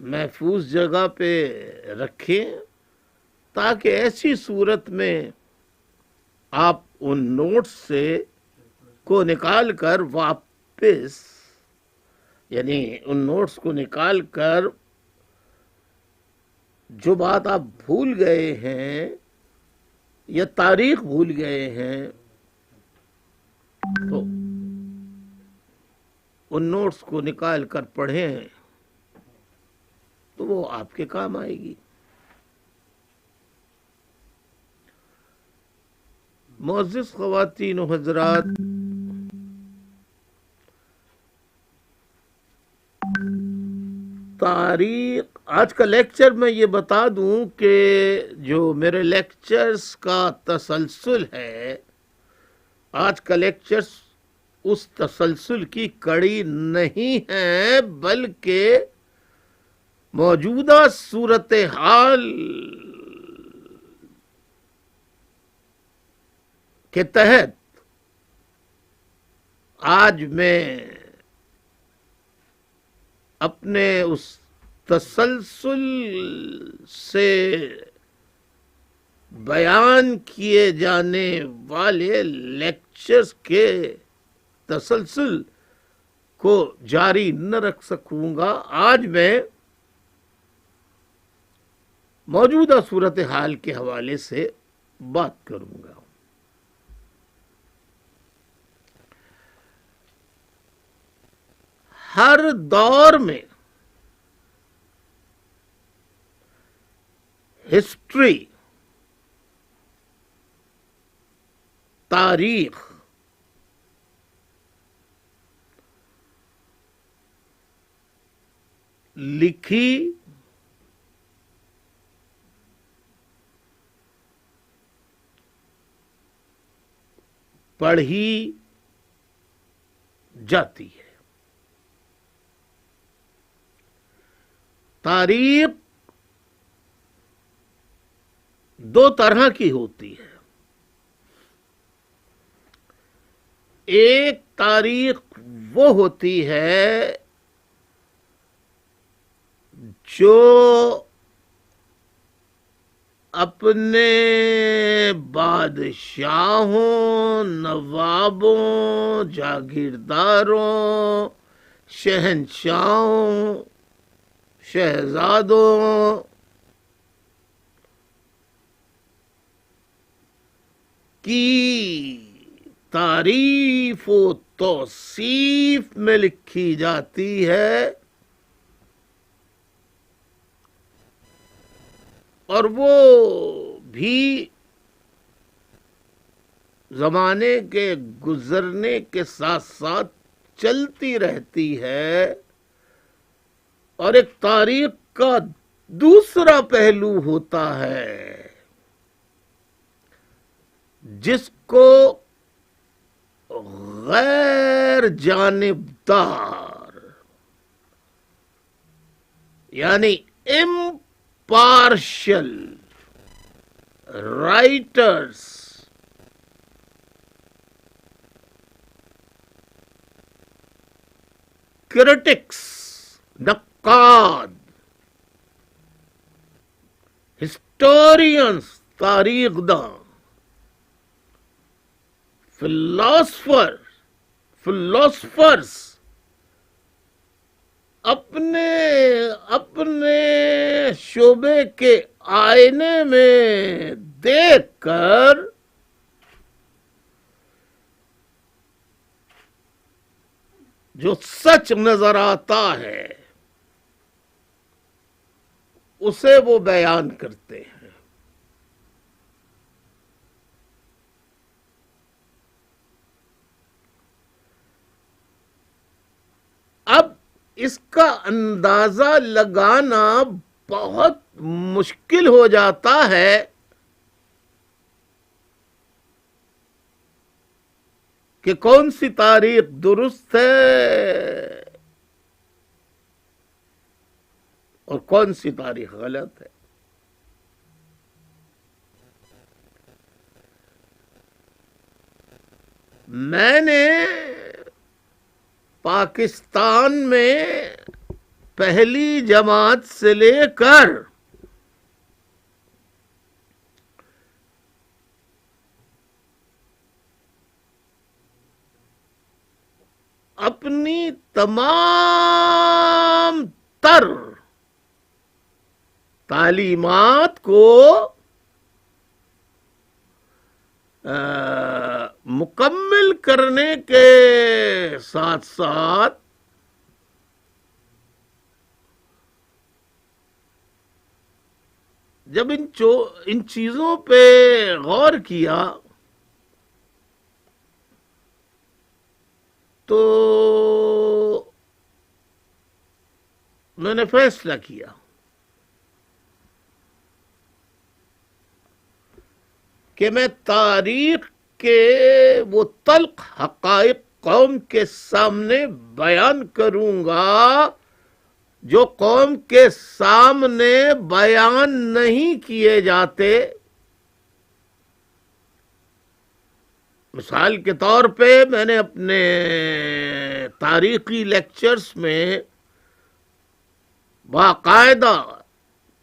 محفوظ جگہ پہ رکھیں تاکہ ایسی صورت میں آپ ان نوٹس سے کو نکال کر واپس، یعنی ان نوٹس کو نکال کر جو بات آپ بھول گئے ہیں یا تاریخ بھول گئے ہیں تو ان نوٹس کو نکال کر پڑھیں تو وہ آپ کے کام آئے گی۔ معزز خواتین و حضرات، تاریخ آج کا لیکچر میں یہ بتا دوں کہ جو میرے لیکچرز کا تسلسل ہے، آج کا لیکچرز اس تسلسل کی کڑی نہیں ہے، بلکہ موجودہ صورتحال کے تحت آج میں اپنے اس تسلسل سے بیان کیے جانے والے لیکچرز کے تسلسل کو جاری نہ رکھ سکوں گا۔ آج میں موجودہ صورتحال کے حوالے سے بات کروں گا۔ ہر دور میں ہسٹری، تاریخ لکھی پڑھی جاتی ہے۔ تاریخ دو طرح کی ہوتی ہے۔ ایک تاریخ وہ ہوتی ہے جو اپنے بادشاہوں، نوابوں، جاگیرداروں، شہنشاہوں، شہزادوں کی تعریف و توصیف میں لکھی جاتی ہے، اور وہ بھی زمانے کے گزرنے کے ساتھ ساتھ چلتی رہتی ہے۔ اور ایک تاریخ کا دوسرا پہلو ہوتا ہے جس کو غیر جانبدار یعنی امپارشل رائٹرز کرٹکس، نقاد، ہسٹورینز، تاریخ داں، فلاسفرز اپنے شعبے کے آئینے میں دیکھ کر جو سچ نظر آتا ہے اسے وہ بیان کرتے ہیں۔ اب اس کا اندازہ لگانا بہت مشکل ہو جاتا ہے کہ کون سی تاریخ درست ہے اور کون سی تاریخ غلط ہے۔ میں نے پاکستان میں پہلی جماعت سے لے کر اپنی تمام تر تعلیمات کو مکمل کرنے کے ساتھ ساتھ جب ان چیزوں پہ غور کیا تو میں نے فیصلہ کیا کہ میں تاریخ کے وہ تلخ حقائق قوم کے سامنے بیان کروں گا جو قوم کے سامنے بیان نہیں کیے جاتے. مثال کے طور پہ میں نے اپنے تاریخی لیکچرز میں باقاعدہ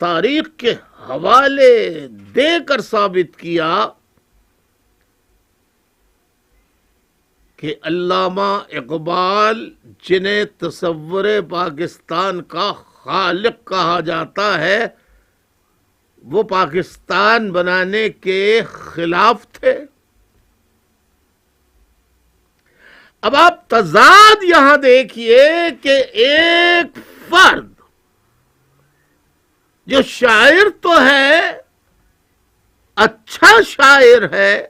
تاریخ کے حوالے دے کر ثابت کیا کہ علامہ اقبال جنہیں تصور پاکستان کا خالق کہا جاتا ہے وہ پاکستان بنانے کے خلاف تھے. اب آپ تضاد یہاں دیکھیے کہ ایک فرد جو شاعر تو ہے، اچھا شاعر ہے،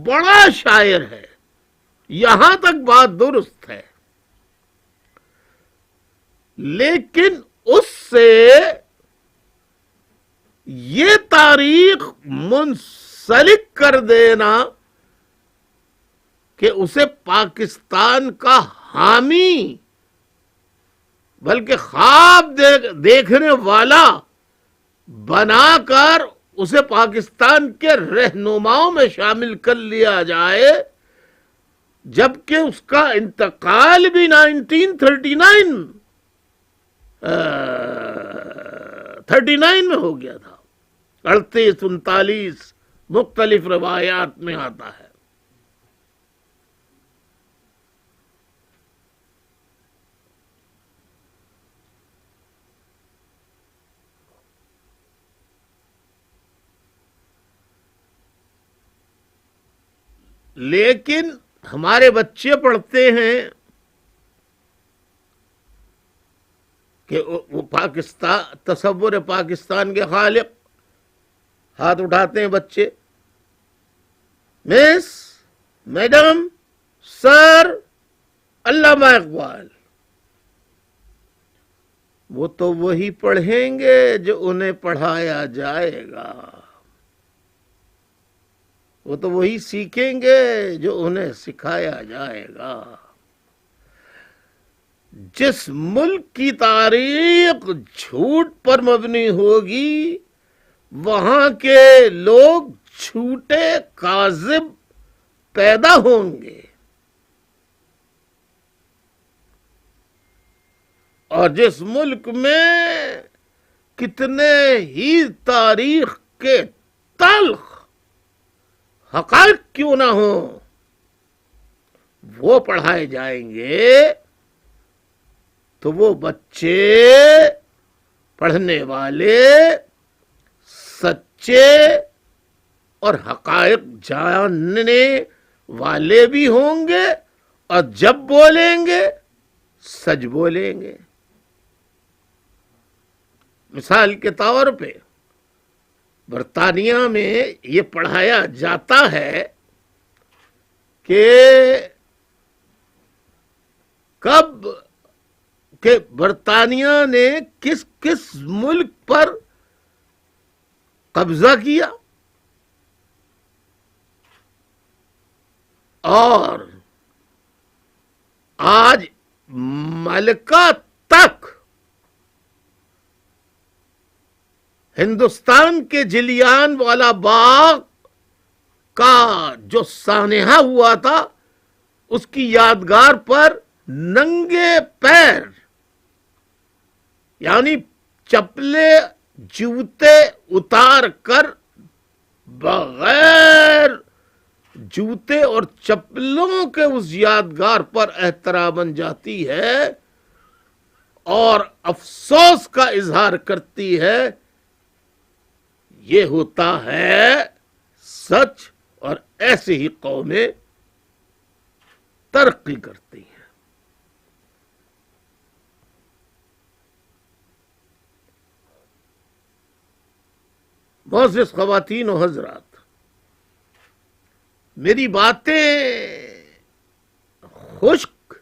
بڑا شاعر ہے، یہاں تک بات درست ہے، لیکن اس سے یہ تاریخ منسلک کر دینا کہ اسے پاکستان کا حامی بلکہ خواب دیکھنے والا بنا کر اسے پاکستان کے رہنماؤں میں شامل کر لیا جائے، جبکہ اس کا انتقال بھی 1939 میں ہو گیا تھا. 38-39 مختلف روایات میں آتا ہے. لیکن ہمارے بچے پڑھتے ہیں کہ وہ پاکستان، تصور پاکستان کے خالق، ہاتھ اٹھاتے ہیں بچے، مس، میڈم، سر، علامہ اقبال. وہ تو وہی پڑھیں گے جو انہیں پڑھایا جائے گا، وہ تو وہی سیکھیں گے جو انہیں سکھایا جائے گا. جس ملک کی تاریخ جھوٹ پر مبنی ہوگی وہاں کے لوگ جھوٹے کاذب پیدا ہوں گے، اور جس ملک میں کتنے ہی تاریخ کے تلخ حقائق کیوں نہ ہوں وہ پڑھائے جائیں گے تو وہ بچے پڑھنے والے سچے اور حقائق جاننے والے بھی ہوں گے، اور جب بولیں گے سچ بولیں گے. مثال کے طور پہ برطانیہ میں یہ پڑھایا جاتا ہے کہ برطانیہ نے کس کس ملک پر قبضہ کیا اور آج ملکہ تک ہندوستان کے جلیان والا باغ کا جو سانحہ ہوا تھا اس کی یادگار پر ننگے پیر یعنی چپلے جوتے اتار کر بغیر جوتے اور چپلوں کے اس یادگار پر احترام جاتی ہے اور افسوس کا اظہار کرتی ہے، یہ ہوتا ہے سچ، اور ایسی ہی قومیں ترقی کرتی ہیں۔ معزز خواتین و حضرات، میری باتیں خشک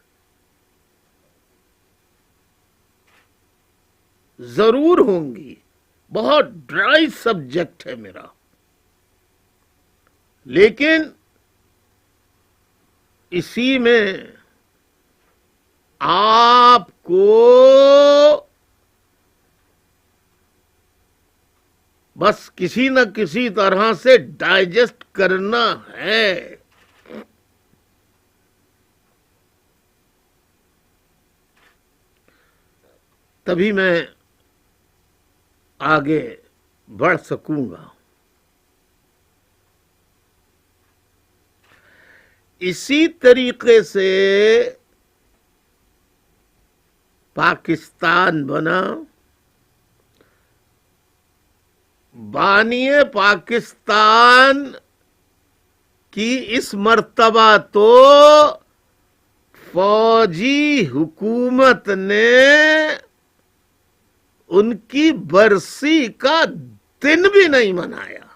ضرور ہوں گی، بہت ڈرائی سبجیکٹ ہے میرا، لیکن اسی میں آپ کو بس کسی نہ کسی طرح سے ڈائجسٹ کرنا ہے۔ تبھی میں آگے بڑھ سکوں گا۔ اسی طریقے سے پاکستان بنا، بانی پاکستان کی اس مرتبہ تو فوجی حکومت نے ان کی برسی کا دن بھی نہیں منایا،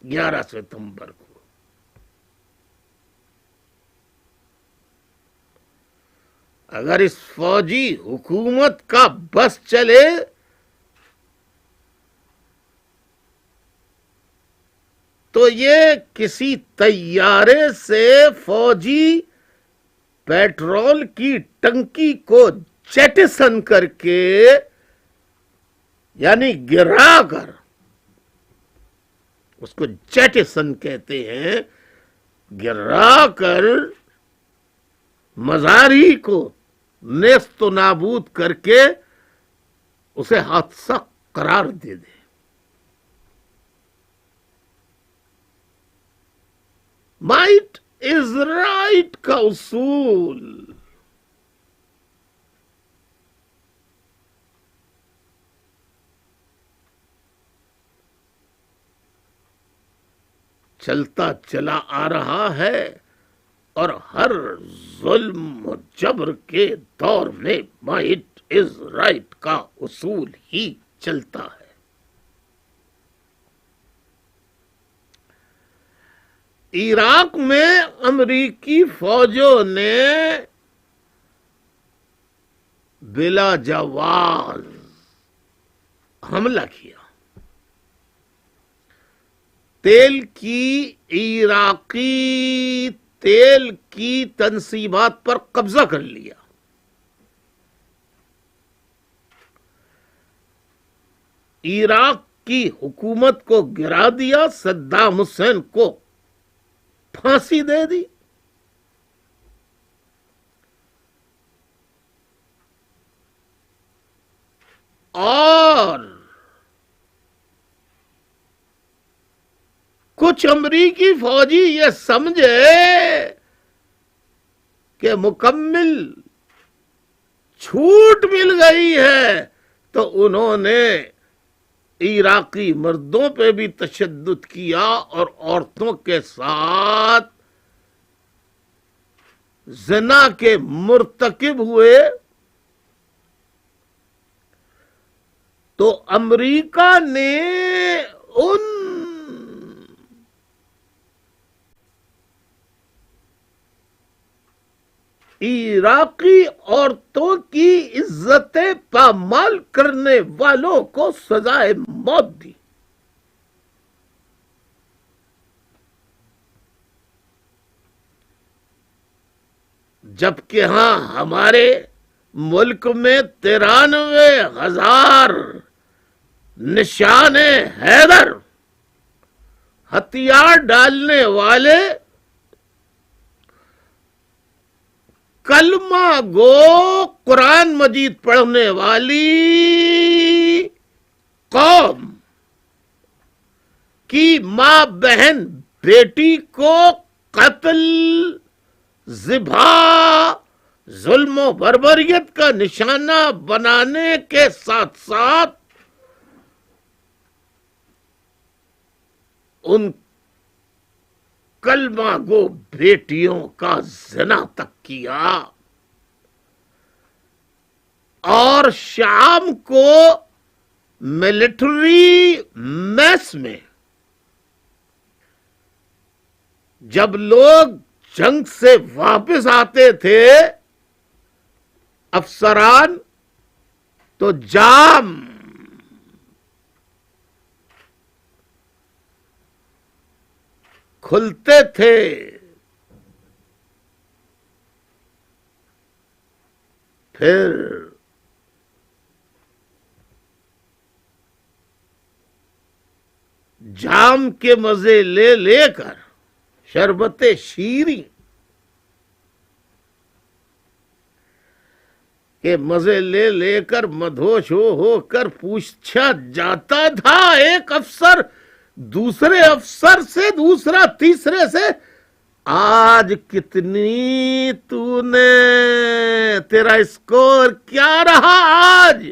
11 ستمبر کو۔ اگر اس فوجی حکومت کا بس چلے تو یہ کسی طیارے سے فوجی پیٹرول کی ٹنکی کو جیٹسن کر کے، یعنی گرا کر، اس کو جیٹسن کہتے ہیں، گرا کر مزاری کو نیست و نابود کر کے اسے حادثہ قرار دے دے۔ مائٹ از رائٹ کا اصول چلتا چلا آ رہا ہے، اور ہر ظلم و جبر کے دور میں مائٹ از رائٹ کا اصول ہی چلتا ہے۔ عراق میں امریکی فوجوں نے بلا جواز حملہ کیا، عراقی تیل کی تنصیبات پر قبضہ کر لیا۔ عراق کی حکومت کو گرا دیا، صدام حسین کو پھانسی دے دی۔ اور کچھ امریکی فوجی یہ سمجھے کہ مکمل چھوٹ مل گئی ہے، تو انہوں نے عراقی مردوں پہ بھی تشدد کیا اور عورتوں کے ساتھ زنا کے مرتکب ہوئے۔ تو امریکہ نے ان عراقی عورتوں کی عزت پامال کرنے والوں کو سزائے موت دی۔ جبکہ ہاں ہمارے ملک میں 93,000 نشان حیدر ہتھیار ڈالنے والے کلمہ گو قرآن مجید پڑھنے والی قوم کی ماں بہن بیٹی کو قتل، ذبح، ظلم و بربریت کا نشانہ بنانے کے ساتھ ساتھ ان کلمہ گو بیٹیوں کا زنا تک کیا، اور شام کو ملٹری میس میں جب لوگ جنگ سے واپس آتے تھے افسران، تو جام کھلتے تھے، پھر جام کے مزے لے لے کر شربت شیریں کے مزے لے لے کر مدہوش ہو کر پوچھا جاتا تھا ایک افسر دوسرے افسر سے، دوسرا تیسرے سے، آج کتنی تو نے، تیرا اسکور کیا رہا آج؟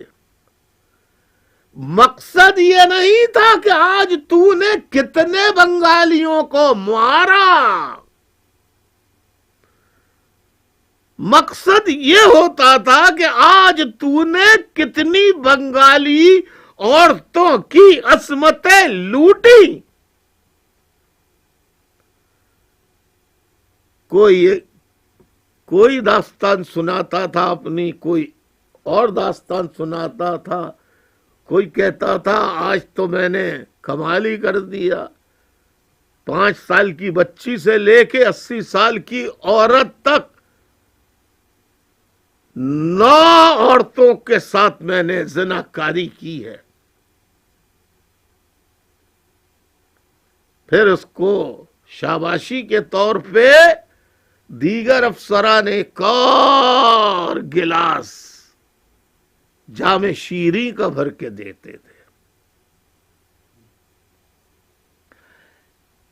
مقصد یہ نہیں تھا کہ آج تو نے کتنے بنگالیوں کو مارا، مقصد یہ ہوتا تھا کہ آج تو نے کتنی بنگالی عورتوں کی عصمتیں لوٹی۔ کوئی داستان سناتا تھا اپنی، کوئی اور داستان سناتا تھا، کوئی کہتا تھا آج تو میں نے کمال ہی کر دیا، 5 سال کی بچی سے لے کے 80 سال کی عورت تک 9 عورتوں کے ساتھ میں نے زناکاری کی ہے۔ پھر اس کو شاباشی کے طور پہ دیگر افسران ایک اور گلاس جام شیریں کا بھر کے دیتے تھے۔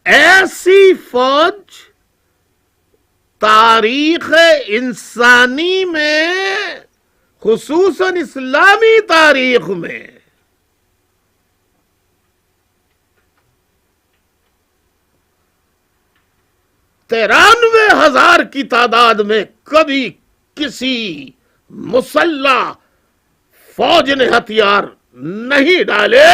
ایسی فوج تاریخ انسانی میں، خصوصاً اسلامی تاریخ میں، 93,000 کی تعداد میں کبھی کسی مسلح فوج نے ہتھیار نہیں ڈالے۔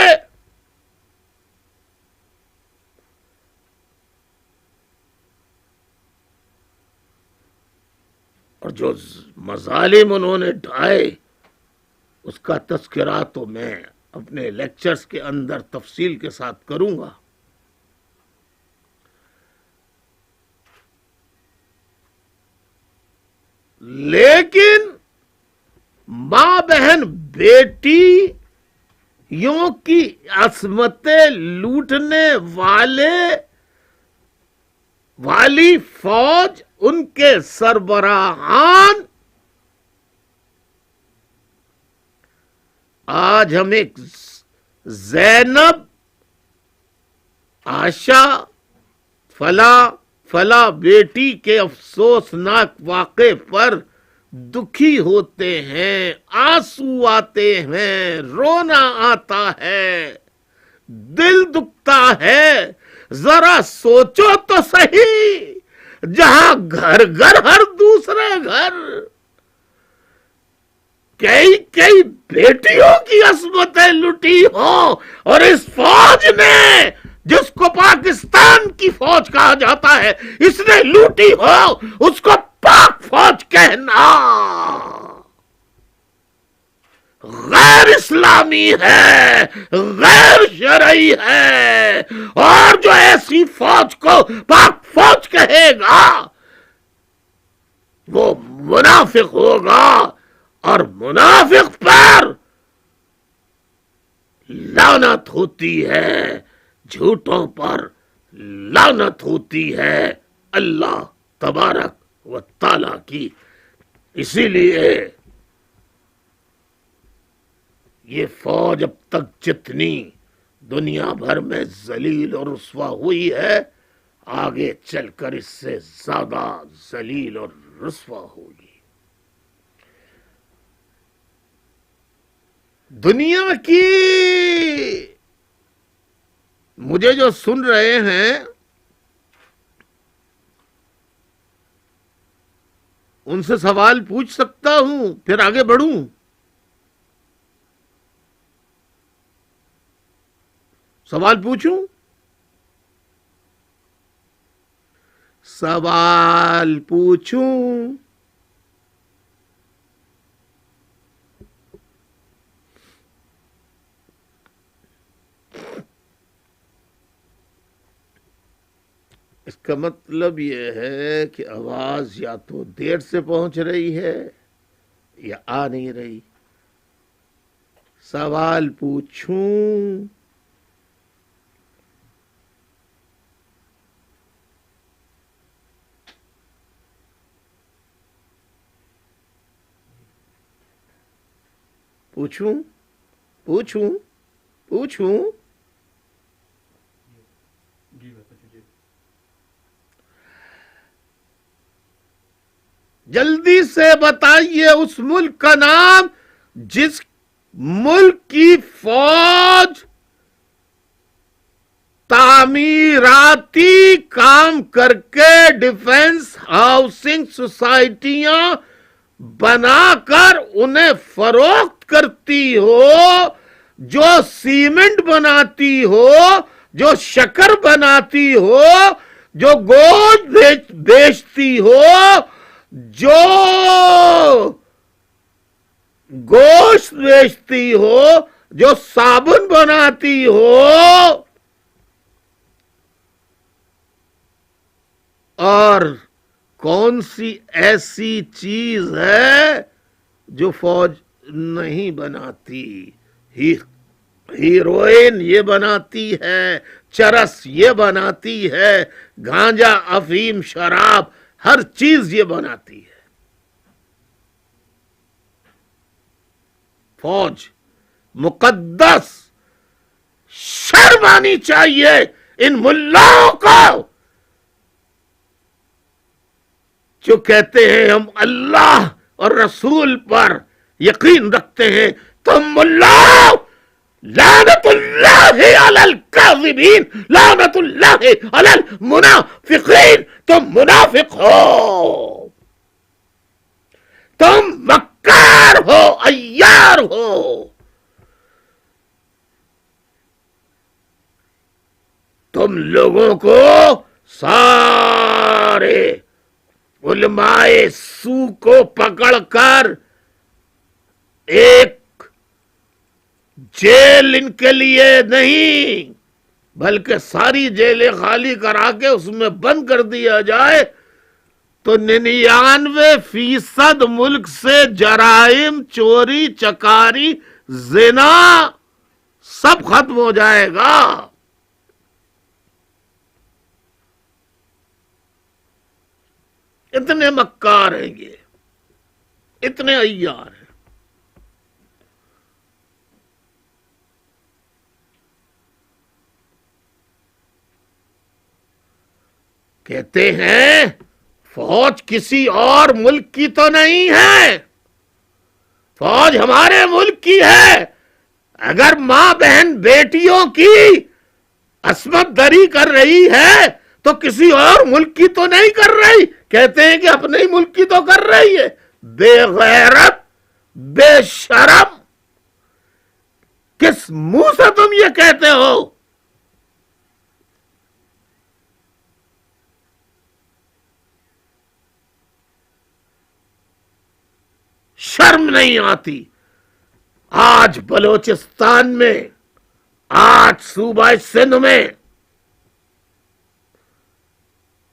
اور جو مظالم انہوں نے ڈھائے اس کا تذکرہ تو میں اپنے لیکچرز کے اندر تفصیل کے ساتھ کروں گا۔ لیکن ماں بہن بیٹی یوں کی عصمتیں لوٹنے والی فوج، ان کے سربراہان، آج ہم ایک زینب، عائشہ، فلاں بیٹی کے افسوسناک واقعے پر دکھی ہوتے ہیں، آنسو آتے ہیں، رونا آتا ہے، دل دکھتا ہے۔ ذرا سوچو تو صحیح، جہاں گھر گھر ہر دوسرے گھر کئی بیٹیوں کی عصمتیں لٹی ہوں، اور اس فوج نے، جس کو پاکستان کی فوج کہا جاتا ہے، اس نے لوٹی ہو، اس کو پاک فوج کہنا غیر اسلامی ہے، غیر شرعی ہے۔ اور جو ایسی فوج کو پاک فوج کہے گا وہ منافق ہوگا، اور منافق پر لعنت ہوتی ہے، جھوٹوں پر لعنت ہوتی ہے اللہ تبارک و تعالیٰ کی۔ اسی لیے یہ فوج اب تک جتنی دنیا بھر میں ذلیل اور رسوا ہوئی ہے، آگے چل کر اس سے زیادہ ذلیل اور رسوا ہوگی. دنیا کی مجھے جو سن رہے ہیں ان سے سوال پوچھ سکتا ہوں، پھر آگے بڑھوں؟ سوال پوچھوں؟ سوال پوچھوں؟ اس کا مطلب یہ ہے کہ آواز یا تو دیر سے پہنچ رہی ہے یا آ نہیں رہی. سوال پوچھوں؟ پوچھوں؟ پوچھوں؟ پوچھوں؟ جلدی سے بتائیے اس ملک کا نام جس ملک کی فوج تعمیراتی کام کر کے ڈیفنس ہاؤسنگ سوسائٹیاں بنا کر انہیں فروخت کرتی ہو، جو سیمنٹ بناتی ہو، جو شکر بناتی ہو، جو گوشت بیچتی ہو، جو گوشت بیچتی ہو، جو صابن بناتی ہو، اور کون سی ایسی چیز ہے جو فوج نہیں بناتی؟ ہیروئن یہ بناتی ہے، چرس یہ بناتی ہے، گانجا، افیم، شراب، ہر چیز یہ بناتی ہے. فوج مقدس. شرم آنی چاہیے ان ملاؤں کو جو کہتے ہیں ہم اللہ اور رسول پر یقین رکھتے ہیں. تم ملاؤ لعنت اللہ علی الکاذبین، لعنت اللہ علی المنافقین. تم منافق ہو، تم مکار ہو، عیار ہو. تم لوگوں کو سارے علماء سو کو پکڑ کر ایک جیل ان کے لیے نہیں بلکہ ساری جیلیں خالی کرا کے اس میں بند کر دیا جائے تو 99% ملک سے جرائم، چوری، چکاری، زنا سب ختم ہو جائے گا. اتنے مکار ہیں یہ، اتنے عیار ہیں. کہتے ہیں فوج کسی اور ملک کی تو نہیں ہے، فوج ہمارے ملک کی ہے. اگر ماں بہن بیٹیوں کی عصمت دری کر رہی ہے تو کسی اور ملک کی تو نہیں کر رہی. کہتے ہیں کہ اپنے ہی ملک کی تو کر رہی ہے. بے غیرت، بے شرم، کس منہ سے تم یہ کہتے ہو؟ شرم نہیں آتی؟ آج بلوچستان میں، آج صوبہ سندھ میں،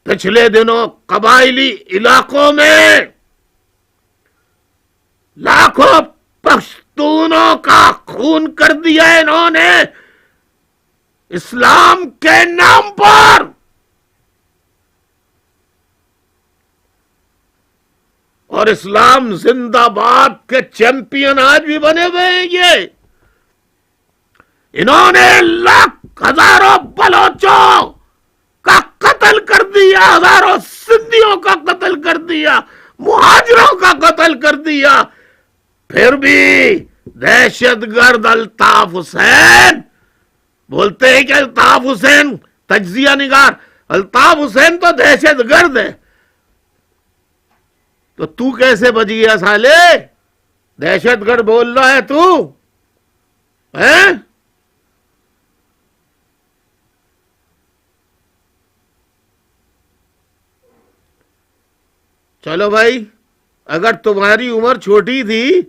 پچھلے دنوں قبائلی علاقوں میں لاکھوں پشتونوں کا خون کر دیا انہوں نے اسلام کے نام پر. اور اسلام زندہ باد کے چیمپئن آج بھی بنے ہوئے ہیں یہ. انہوں نے لاکھ ہزاروں بلوچوں کا قتل کر دیا, ہزاروں سندھیوں کا قتل کر دیا, مہاجروں کا قتل کر دیا. پھر بھی دہشت گرد الطاف حسین بولتے ہیں کہ الطاف حسین تجزیہ نگار, الطاف حسین تو دہشت گرد ہے. تو کیسے بچ گیا سالے؟ دہشت گرد بول رہا ہے تو ہیں؟ چلو بھائی, اگر تمہاری عمر چھوٹی تھی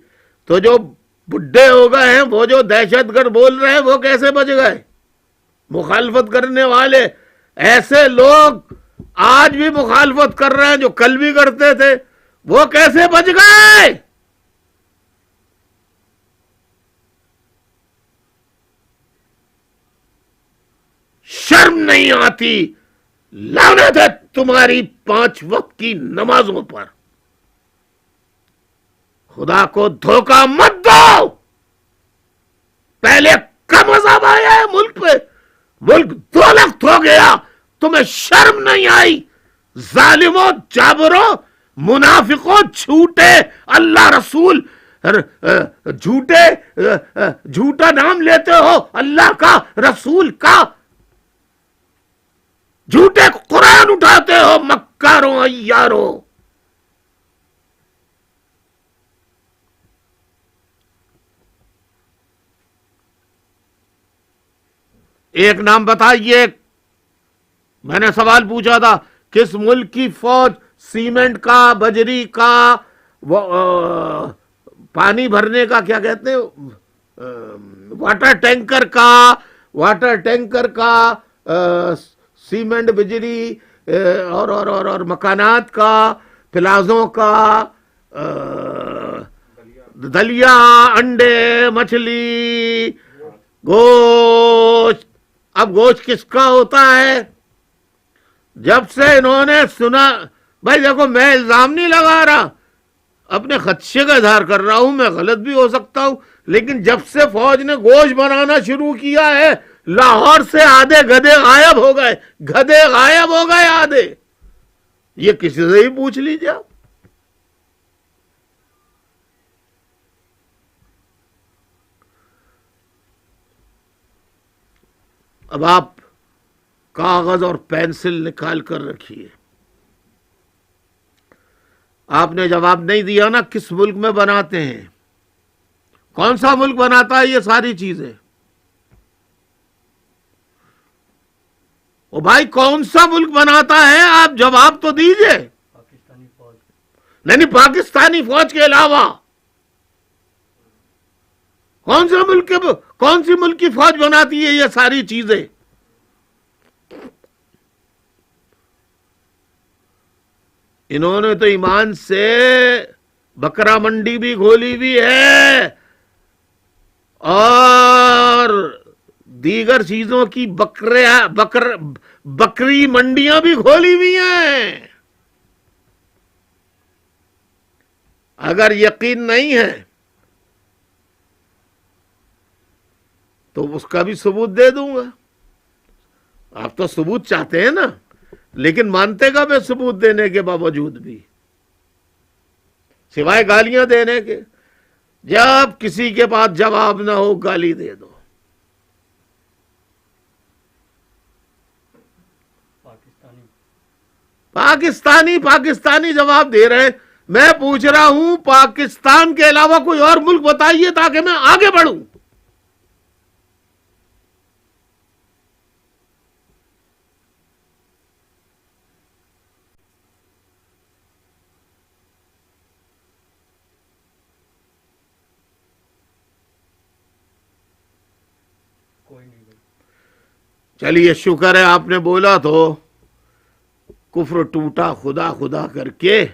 تو جو بڈھے ہو گئے ہیں, وہ جو دہشت گرد بول رہے ہیں, وہ کیسے بچ گئے؟ مخالفت کرنے والے ایسے لوگ آج بھی مخالفت کر رہے ہیں جو کل بھی کرتے تھے, وہ کیسے بچ گئے؟ شرم نہیں آتی؟ لعنت ہے تمہاری 5 وقت کی نمازوں پر. خدا کو دھوکہ مت دو. پہلے کم عذاب آیا ہے ملک پہ, ملک 2 لخت ہو گیا, تمہیں شرم نہیں آئی؟ ظالموں, جابروں, منافقوں, جھوٹے اللہ رسول, جھوٹا نام لیتے ہو اللہ کا, رسول کا, جھوٹے قرآن اٹھاتے ہو, مکاروں عیاروں. ایک نام بتائیے, میں نے سوال پوچھا تھا, کس ملک کی فوج سیمنٹ کا, بجری کا, پانی بھرنے کا کیا کہتے ہیں, واٹر ٹینکر کا, سیمنٹ, بجلی اور مکانات کا, پلازوں کا, دلیا, انڈے, مچھلی, گوشت. اب گوشت کس کا ہوتا ہے؟ جب سے انہوں نے سنا, بھائی دیکھو میں الزام نہیں لگا رہا, اپنے خدشے کا اظہار کر رہا ہوں, میں غلط بھی ہو سکتا ہوں, لیکن جب سے فوج نے گوشت بنانا شروع کیا ہے, لاہور سے آدھے گدھے غائب ہو گئے, آدھے. یہ کسی سے ہی پوچھ لیجیے آپ. اب آپ کاغذ اور پینسل نکال کر رکھیے. آپ نے جواب نہیں دیا نا, کس ملک میں بناتے ہیں؟ کون سا ملک بناتا ہے یہ ساری چیزیں؟ او بھائی کون سا ملک بناتا ہے؟ آپ جواب تو دیجئے. پاکستانی فوج. نہیں, پاکستانی فوج کے علاوہ کون سی ملک کی فوج بناتی ہے یہ ساری چیزیں؟ انہوں نے تو ایمان سے بکرا منڈی بھی کھولی ہوئی ہے اور دیگر چیزوں کی بکری منڈیاں بھی کھولی ہوئی ہیں. اگر یقین نہیں ہے تو اس کا بھی ثبوت دے دوں گا. آپ تو ثبوت چاہتے ہیں نا, لیکن مانتے گا میں ثبوت دینے کے باوجود بھی, سوائے گالیاں دینے کے. جب کسی کے پاس جواب نہ ہو گالی دے دو. پاکستانی جواب دے رہے ہیں. میں پوچھ رہا ہوں پاکستان کے علاوہ کوئی اور ملک بتائیے تاکہ میں آگے بڑھوں. چلیے شکر ہے آپ نے بولا تو کفر ٹوٹا خدا خدا کر کے.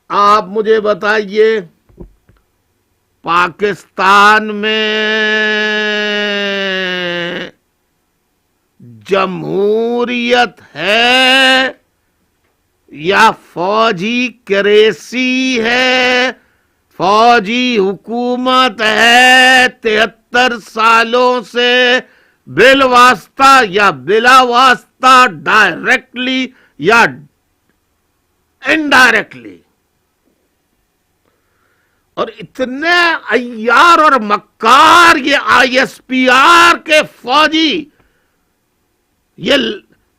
آپ مجھے بتائیے پاکستان میں جمہوریت ہے یا فوجی کریسی ہے، فوجی حکومت ہے 73 سالوں سے، بالواسطہ یا بلا واسطہ، ڈائریکٹلی یا انڈائریکٹلی. اور اتنے عیار اور مکار یہ آئی ایس پی آر کے فوجی، یہ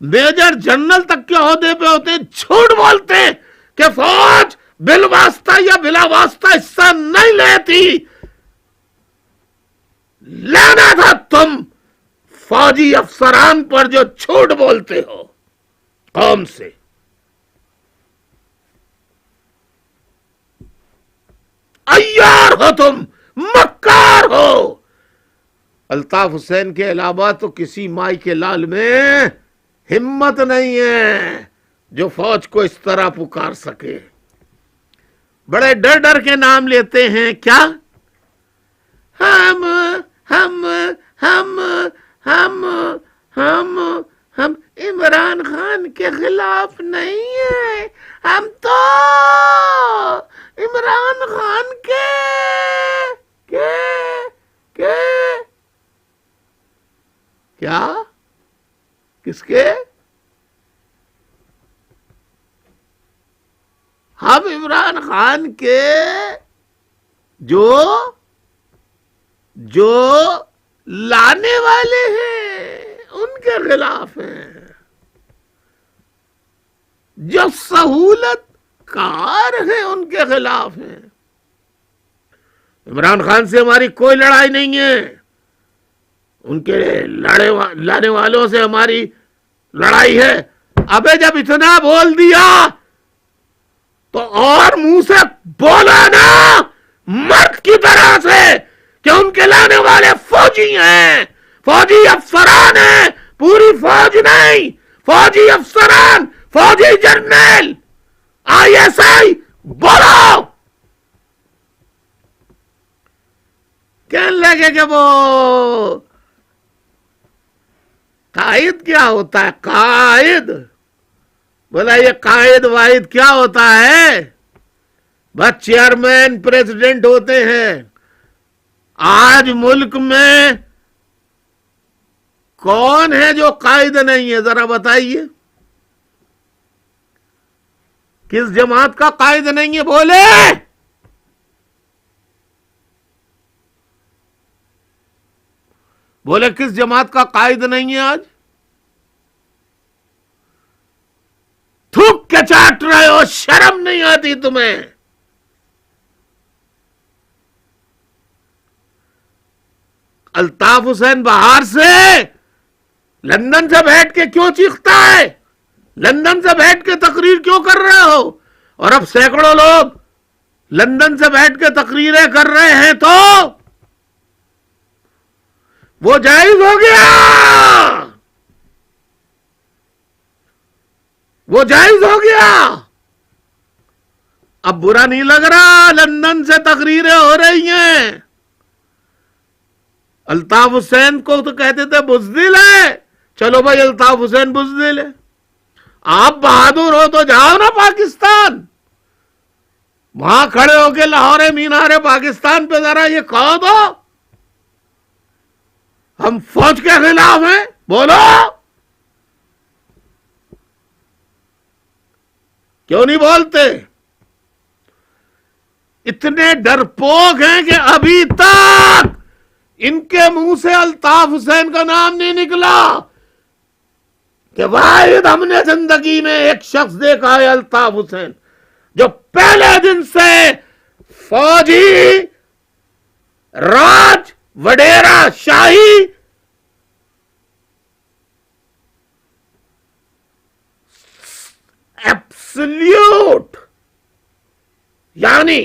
میجر جنرل تک کے عہدے پہ ہوتے ہیں، جھوٹ بولتے ہیں کہ فوج بالواسطہ یا بلا واسطہ حصہ نہیں لیتی. لینا تھا تم فوجی افسران پر جو جھوٹ بولتے ہو قوم سے. عیار ہو تم، مکار ہو. الطاف حسین کے علاوہ تو کسی مائی کے لال میں ہمت نہیں ہے جو فوج کو اس طرح پکار سکے. بڑے ڈر ڈر کے نام لیتے ہیں. کیا ہم ہم ہم ہم ہم ہم عمران خان کے خلاف نہیں ہیں، ہم تو عمران خان کے کیا کس کے؟ ہم عمران خان کے جو لانے والے ہیں ان کے خلاف ہیں، جو سہولت کار ہیں ان کے خلاف ہیں. عمران خان سے ہماری کوئی لڑائی نہیں ہے، ان کے لانے والوں سے ہماری لڑائی ہے. ابے جب اتنا بول دیا تو اور منہ سے بولا نا مرد کی طرح سے کہ ان کے لانے والے فوجی ہیں، فوجی افسران ہیں، پوری فوج نہیں، فوجی افسران، فوجی جرنیل، آئی ایس آئی. بولو. کہنے لگے کہ وہ قائد کیا ہوتا ہے؟ قائد. بولا یہ قائد واحد کیا ہوتا ہے؟ بس چیئرمین پریزیڈنٹ ہوتے ہیں. آج ملک میں کون ہے جو قائد نہیں ہے؟ ذرا بتائیے. کس جماعت کا قائد نہیں ہے؟ بولے. بولے کس جماعت کا قائد نہیں ہے آج؟ تھوک کے چاٹ رہے ہو، شرم نہیں آتی تمہیں؟ الطاف حسین باہر سے لندن سے بیٹھ کے کیوں چیختا ہے؟ لندن سے بیٹھ کے تقریر کیوں کر رہے ہو؟ اور اب سینکڑوں لوگ لندن سے بیٹھ کے تقریریں کر رہے ہیں تو وہ جائز ہو گیا، وہ جائز ہو گیا. اب برا نہیں لگ رہا لندن سے تقریریں ہو رہی ہیں. الطاف حسین کو تو کہتے تھے بزدل ہے، چلو بھائی الطاف حسین بزدل ہے. آپ بہادر ہو تو جاؤ نا پاکستان، وہاں کھڑے ہو کے لاہور مینار پاکستان پہ ذرا یہ کہو تو ہم فوج کے خلاف ہیں. بولو کیوں نہیں بولتے؟ اتنے ڈرپوک ہیں کہ ابھی تک ان کے منہ سے الطاف حسین کا نام نہیں نکلا کہ واحد ہم نے زندگی میں ایک شخص دیکھا ہے الطاف حسین جو پہلے دن سے فوجی راج وڈیرا شاہی ایبسلیوٹ یعنی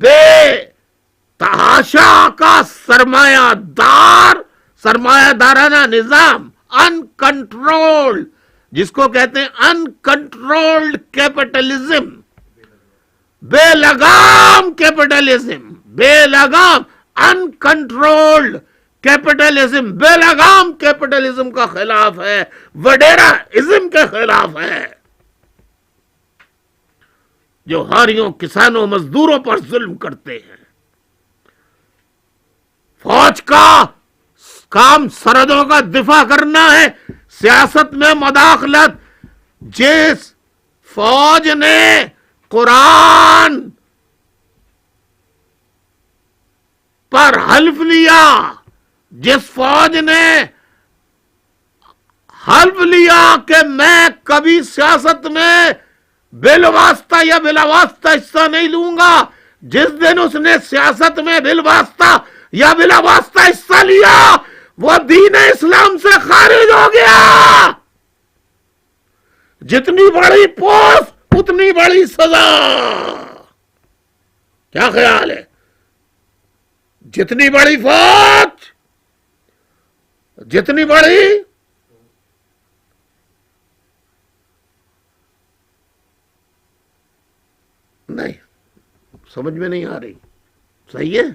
بے تحاشا کا سرمایہ دارانہ نظام، ان کنٹرولڈ، جس کو کہتے ہیں ان کنٹرولڈ کیپٹلزم، بے لگام کیپٹلزم، بے لگام ان کنٹرولڈ کیپٹلزم بے لگام کیپٹلزم کا خلاف ہے، وڈیرا ازم کے خلاف ہے، جو ہاریوں کسانوں مزدوروں پر ظلم کرتے ہیں۔ فوج کا کام سرحدوں کا دفاع کرنا ہے، سیاست میں مداخلت۔ جس فوج نے قرآن پر حلف لیا، جس فوج نے حلف لیا کہ میں کبھی سیاست میں بالواسطہ یا بلا واسطہ حصہ نہیں لوں گا، جس دن اس نے سیاست میں بالواسطہ یا بلا واسطہ حصہ لیا، وہ دین اسلام سے خارج ہو گیا۔ جتنی بڑی پوسٹ اتنی بڑی سزا، کیا خیال ہے؟ جتنی بڑی فوج، جتنی بڑی نہیں سمجھ میں نہیں آ رہی، صحیح ہے؟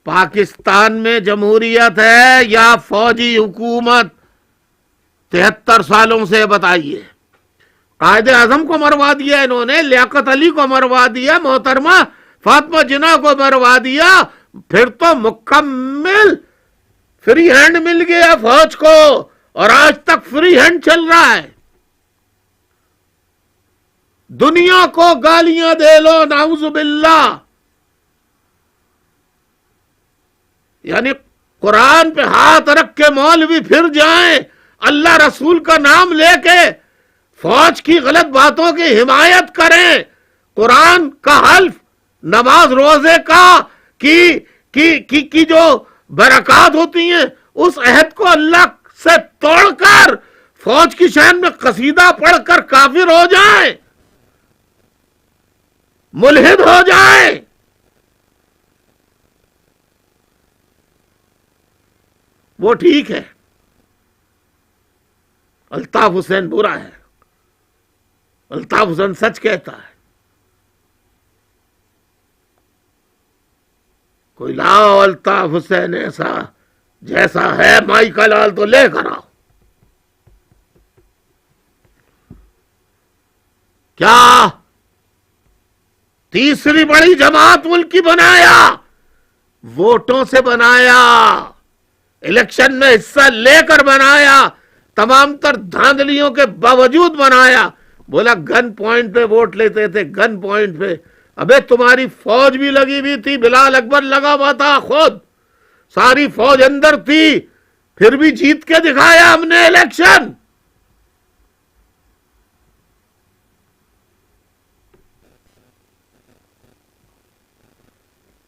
پاکستان میں جمہوریت ہے یا فوجی حکومت؟ 73 سالوں سے بتائیے۔ قائد اعظم کو مروا دیا انہوں نے، لیاقت علی کو مروا دیا، محترمہ فاطمہ جناح کو مروا دیا، پھر تو مکمل فری ہینڈ مل گیا فوج کو، اور آج تک فری ہینڈ چل رہا ہے۔ دنیا کو گالیاں دے لو، نعوذ باللہ، یعنی قرآن پہ ہاتھ رکھ کے مولوی پھر جائیں، اللہ رسول کا نام لے کے فوج کی غلط باتوں کی حمایت کریں، قرآن کا حلف، نماز روزے کا کی جو برکات ہوتی ہیں، اس عہد کو اللہ سے توڑ کر فوج کی شان میں قصیدہ پڑھ کر کافر ہو جائیں، ملحد ہو جائیں، وہ ٹھیک ہے۔ الطاف حسین برا ہے، الطاف حسین سچ کہتا ہے۔ کوئی لاؤ الطاف حسین ایسا جیسا ہے مائی کا لال تو لے کر آؤ۔ کیا تیسری بڑی جماعت ملک کی بنایا، ووٹوں سے بنایا، الیکشن میں حصہ لے کر بنایا، تمام تر دھاندلیوں کے باوجود بنایا، بولا گن پوائنٹ پہ ووٹ لیتے تھے، گن پوائنٹ پہ۔ ابے تمہاری فوج بھی لگی ہوئی تھی، بلال اکبر لگا ہوا تھا خود، ساری فوج اندر تھی، پھر بھی جیت کے دکھایا ہم نے الیکشن۔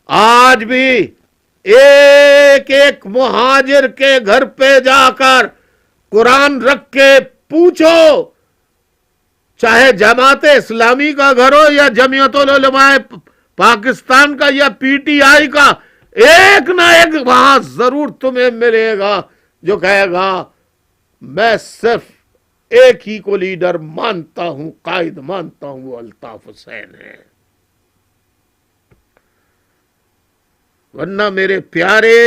آج بھی ایک ایک مہاجر کے گھر پہ جا کر قرآن رکھ کے پوچھو، چاہے جماعت اسلامی کا گھر ہو یا جمعیت العلماء پاکستان کا یا پی ٹی آئی کا، ایک نہ ایک وہاں ضرور تمہیں ملے گا جو کہے گا میں صرف ایک ہی کو لیڈر مانتا ہوں، قائد مانتا ہوں، وہ الطاف حسین ہے۔ ورنہ میرے پیارے،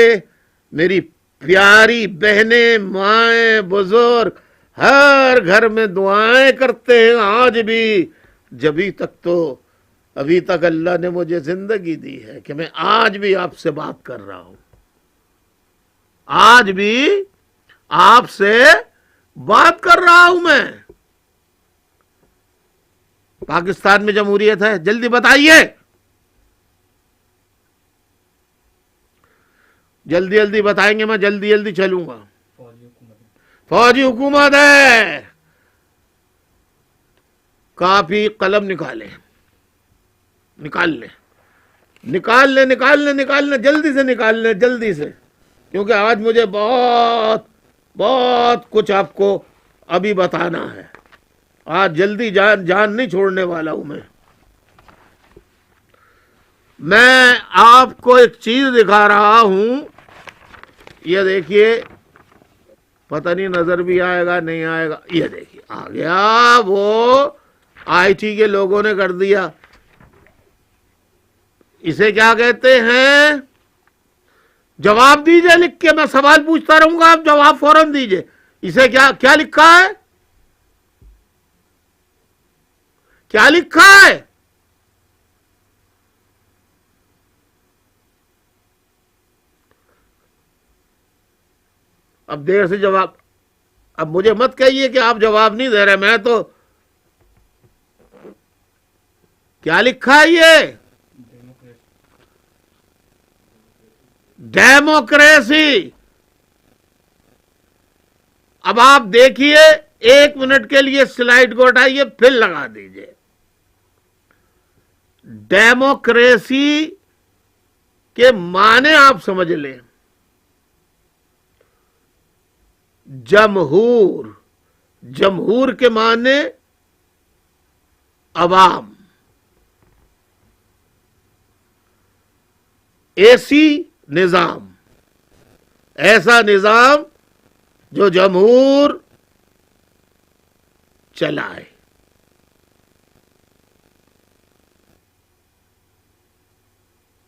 میری پیاری بہنیں، مائیں، بزرگ ہر گھر میں دعائیں کرتے ہیں آج بھی، جبھی تک تو ابھی تک اللہ نے مجھے زندگی دی ہے کہ میں آج بھی آپ سے بات کر رہا ہوں، آج بھی آپ سے بات کر رہا ہوں میں۔ پاکستان میں جمہوریت ہے؟ جلدی بتائیے، جلدی جلدی بتائیں گے، میں جلدی جلدی چلوں گا۔ فوجی حکومت ہے۔ کاپی قلم نکالیں، نکال لیں، نکال لیں، نکال لیں، نکال لیں، جلدی سے نکال لیں، جلدی سے، کیونکہ آج مجھے بہت بہت کچھ آپ کو ابھی بتانا ہے۔ آج جلدی جان نہیں چھوڑنے والا ہوں میں آپ کو ایک چیز دکھا رہا ہوں، یہ دیکھیے، پتہ نہیں نظر بھی آئے گا نہیں آئے گا، یہ دیکھیے آ گیا، وہ آئی ٹی کے لوگوں نے کر دیا، اسے کیا کہتے ہیں؟ جواب دیجئے لکھ کے، میں سوال پوچھتا رہوں گا، آپ جواب فوراً دیجئے. اسے کیا لکھا ہے؟ کیا لکھا ہے؟ اب دیر سے جواب. اب مجھے مت کہیے کہ آپ جواب نہیں دے رہے. میں تو کیا لکھا ہے یہ؟ ڈیموکریسی. اب آپ دیکھیے، 1 منٹ کے لیے سلائیڈ کو ہٹائیے، پھر لگا دیجئے. ڈیموکریسی کے معنی آپ سمجھ لیں. جمہور کے معنی عوام. ایسی نظام، ایسا نظام جو جمہور چلائے.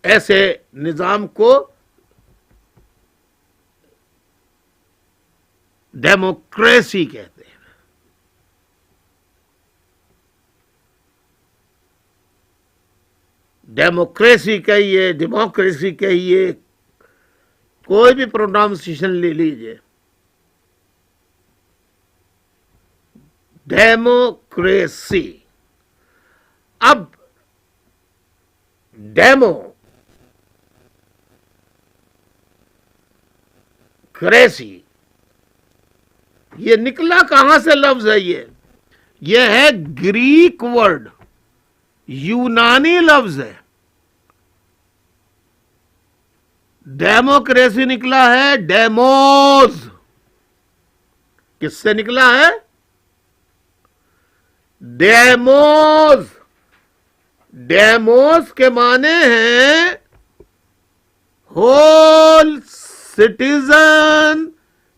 ایسے نظام کو ڈیموکریسی کہتے ہیں. ڈیموکریسی کہیے، ڈیموکریسی کہیے، کوئی بھی پروناؤنسیشن لے لیجئے. ڈیموکریسی. اب ڈیموکریسی یہ نکلا کہاں سے لفظ ہے؟ یہ ہے گریک ورڈ، یونانی لفظ ہے. ڈیموکریسی نکلا ہے ڈیموز. کس سے نکلا ہے؟ ڈیموز. ڈیموز کے معنی ہیں whole citizen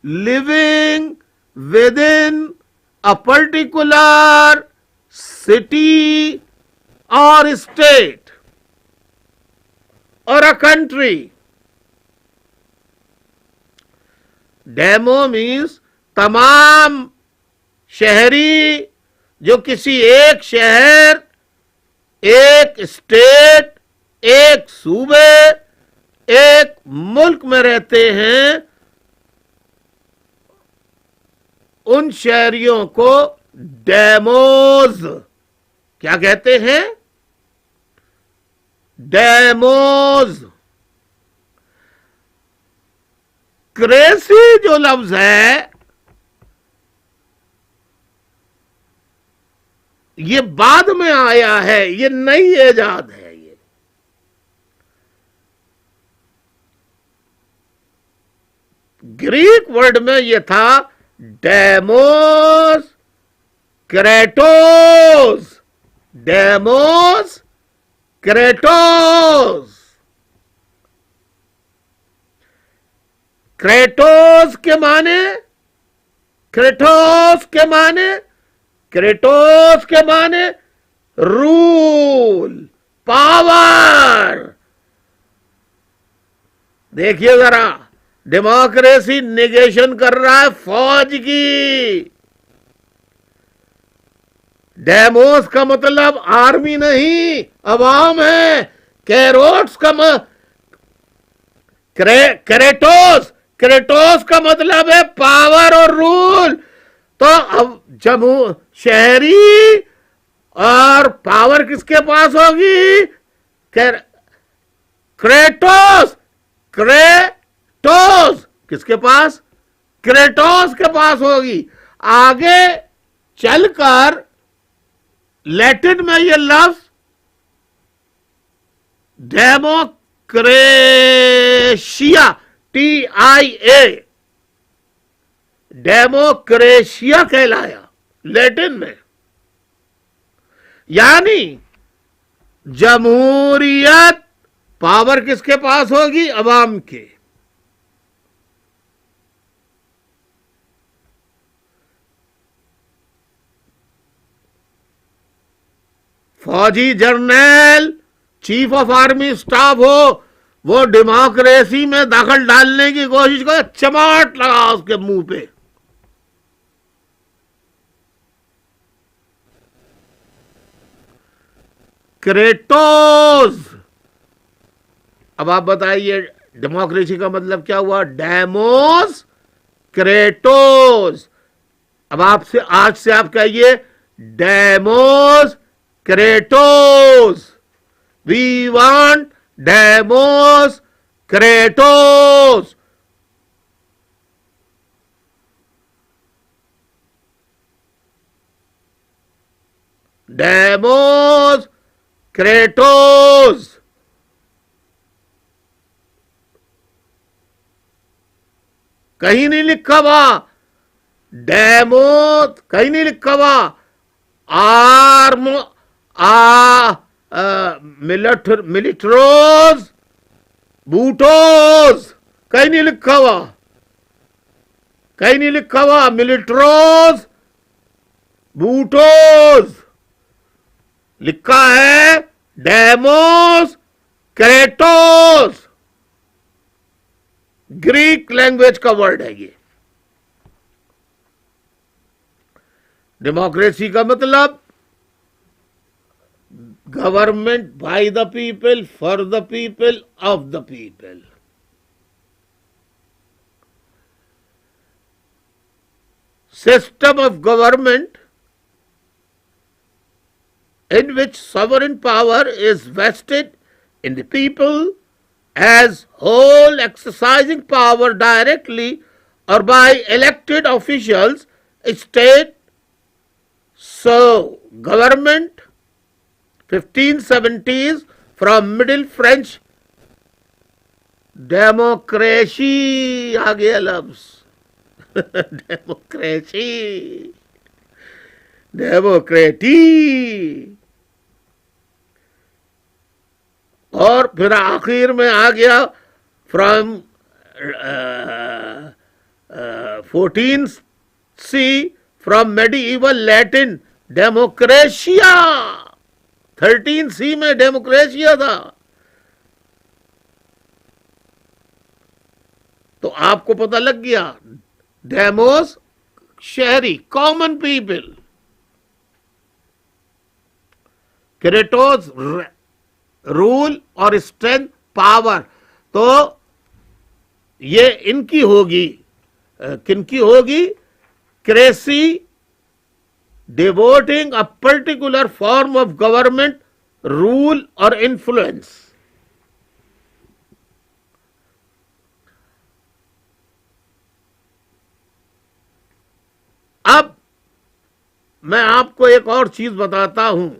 living within a particular city or state or a country. Demo means تمام شہری جو کسی ایک شہر، ایک اسٹیٹ، ایک صوبے، ایک ملک میں رہتے ہیں، ان شہریوں کو ڈیموز کیا کہتے ہیں؟ ڈیموز. کریسی جو لفظ ہے یہ بعد میں آیا ہے، یہ نئی ایجاد ہے. یہ گریک ورڈ میں یہ تھا ڈیموس کریٹوس. ڈیموس کریٹوس. کریٹوس کے معنی رول، پاور. دیکھیے ذرا، ڈیموکریسی نیگیشن کر رہا ہے فوج کی. ڈیموس کا مطلب آرمی نہیں، عوام ہے. کیروٹس کا کریٹوس کا مطلب ہے پاور اور رول. تو اب شہری اور پاور کس کے پاس ہوگی؟ کریٹوس کس کے پاس؟ کریٹوس کے پاس ہوگی. آگے چل کر لیٹن میں یہ لفظ ڈیموکریشیا TIA ڈیموکریشیا کہلایا لیٹن میں. یعنی جمہوریت، پاور کس کے پاس ہوگی؟ عوام کے. فوجی جرنیل چیف آف آرمی اسٹاف ہو وہ ڈیموکریسی میں دخل ڈالنے کی کوشش کرے، چماٹ لگا اس کے منہ پہ. کریٹوز. اب آپ بتائیے ڈیموکریسی کا مطلب کیا ہوا؟ Demos kratos. اب آج سے آپ کہیے demos kratos. We want demos kratos. Demos kratos. کہیں نہیں لکھا ہوا ڈیموس، کہیں نہیں لکھا ہوا ملٹروز بوٹوز. کہیں نہیں لکھا ہوا، کہیں نہیں لکھا ہوا ملٹروز بوٹوز. لکھا ہے ڈیموس کریٹوز. گریک لینگویج کا ورڈ ہے یہ. ڈیموکریسی کا مطلب government by the people, for the people, of the people. System of government in which sovereign power is vested in the people as whole, exercising power directly or by elected officials, state. So, government, 1570s, from Middle French, democracy, آ گیا لفظ democracy, democracy. اور پھر آخر میں آ گیا from 14C from medieval Latin democratia. 13C میں ڈیموکریشیا تھا. تو آپ کو پتہ لگ گیا ڈیموس شہری، کامن پیپل. کریٹوس رول اور اسٹرینتھ پاور. تو یہ ان کی ہوگی، کن کی ہوگی؟ Cracy devoting a particular form of government rule اور انفلوئنس. اب میں آپ کو ایک اور چیز بتاتا ہوں.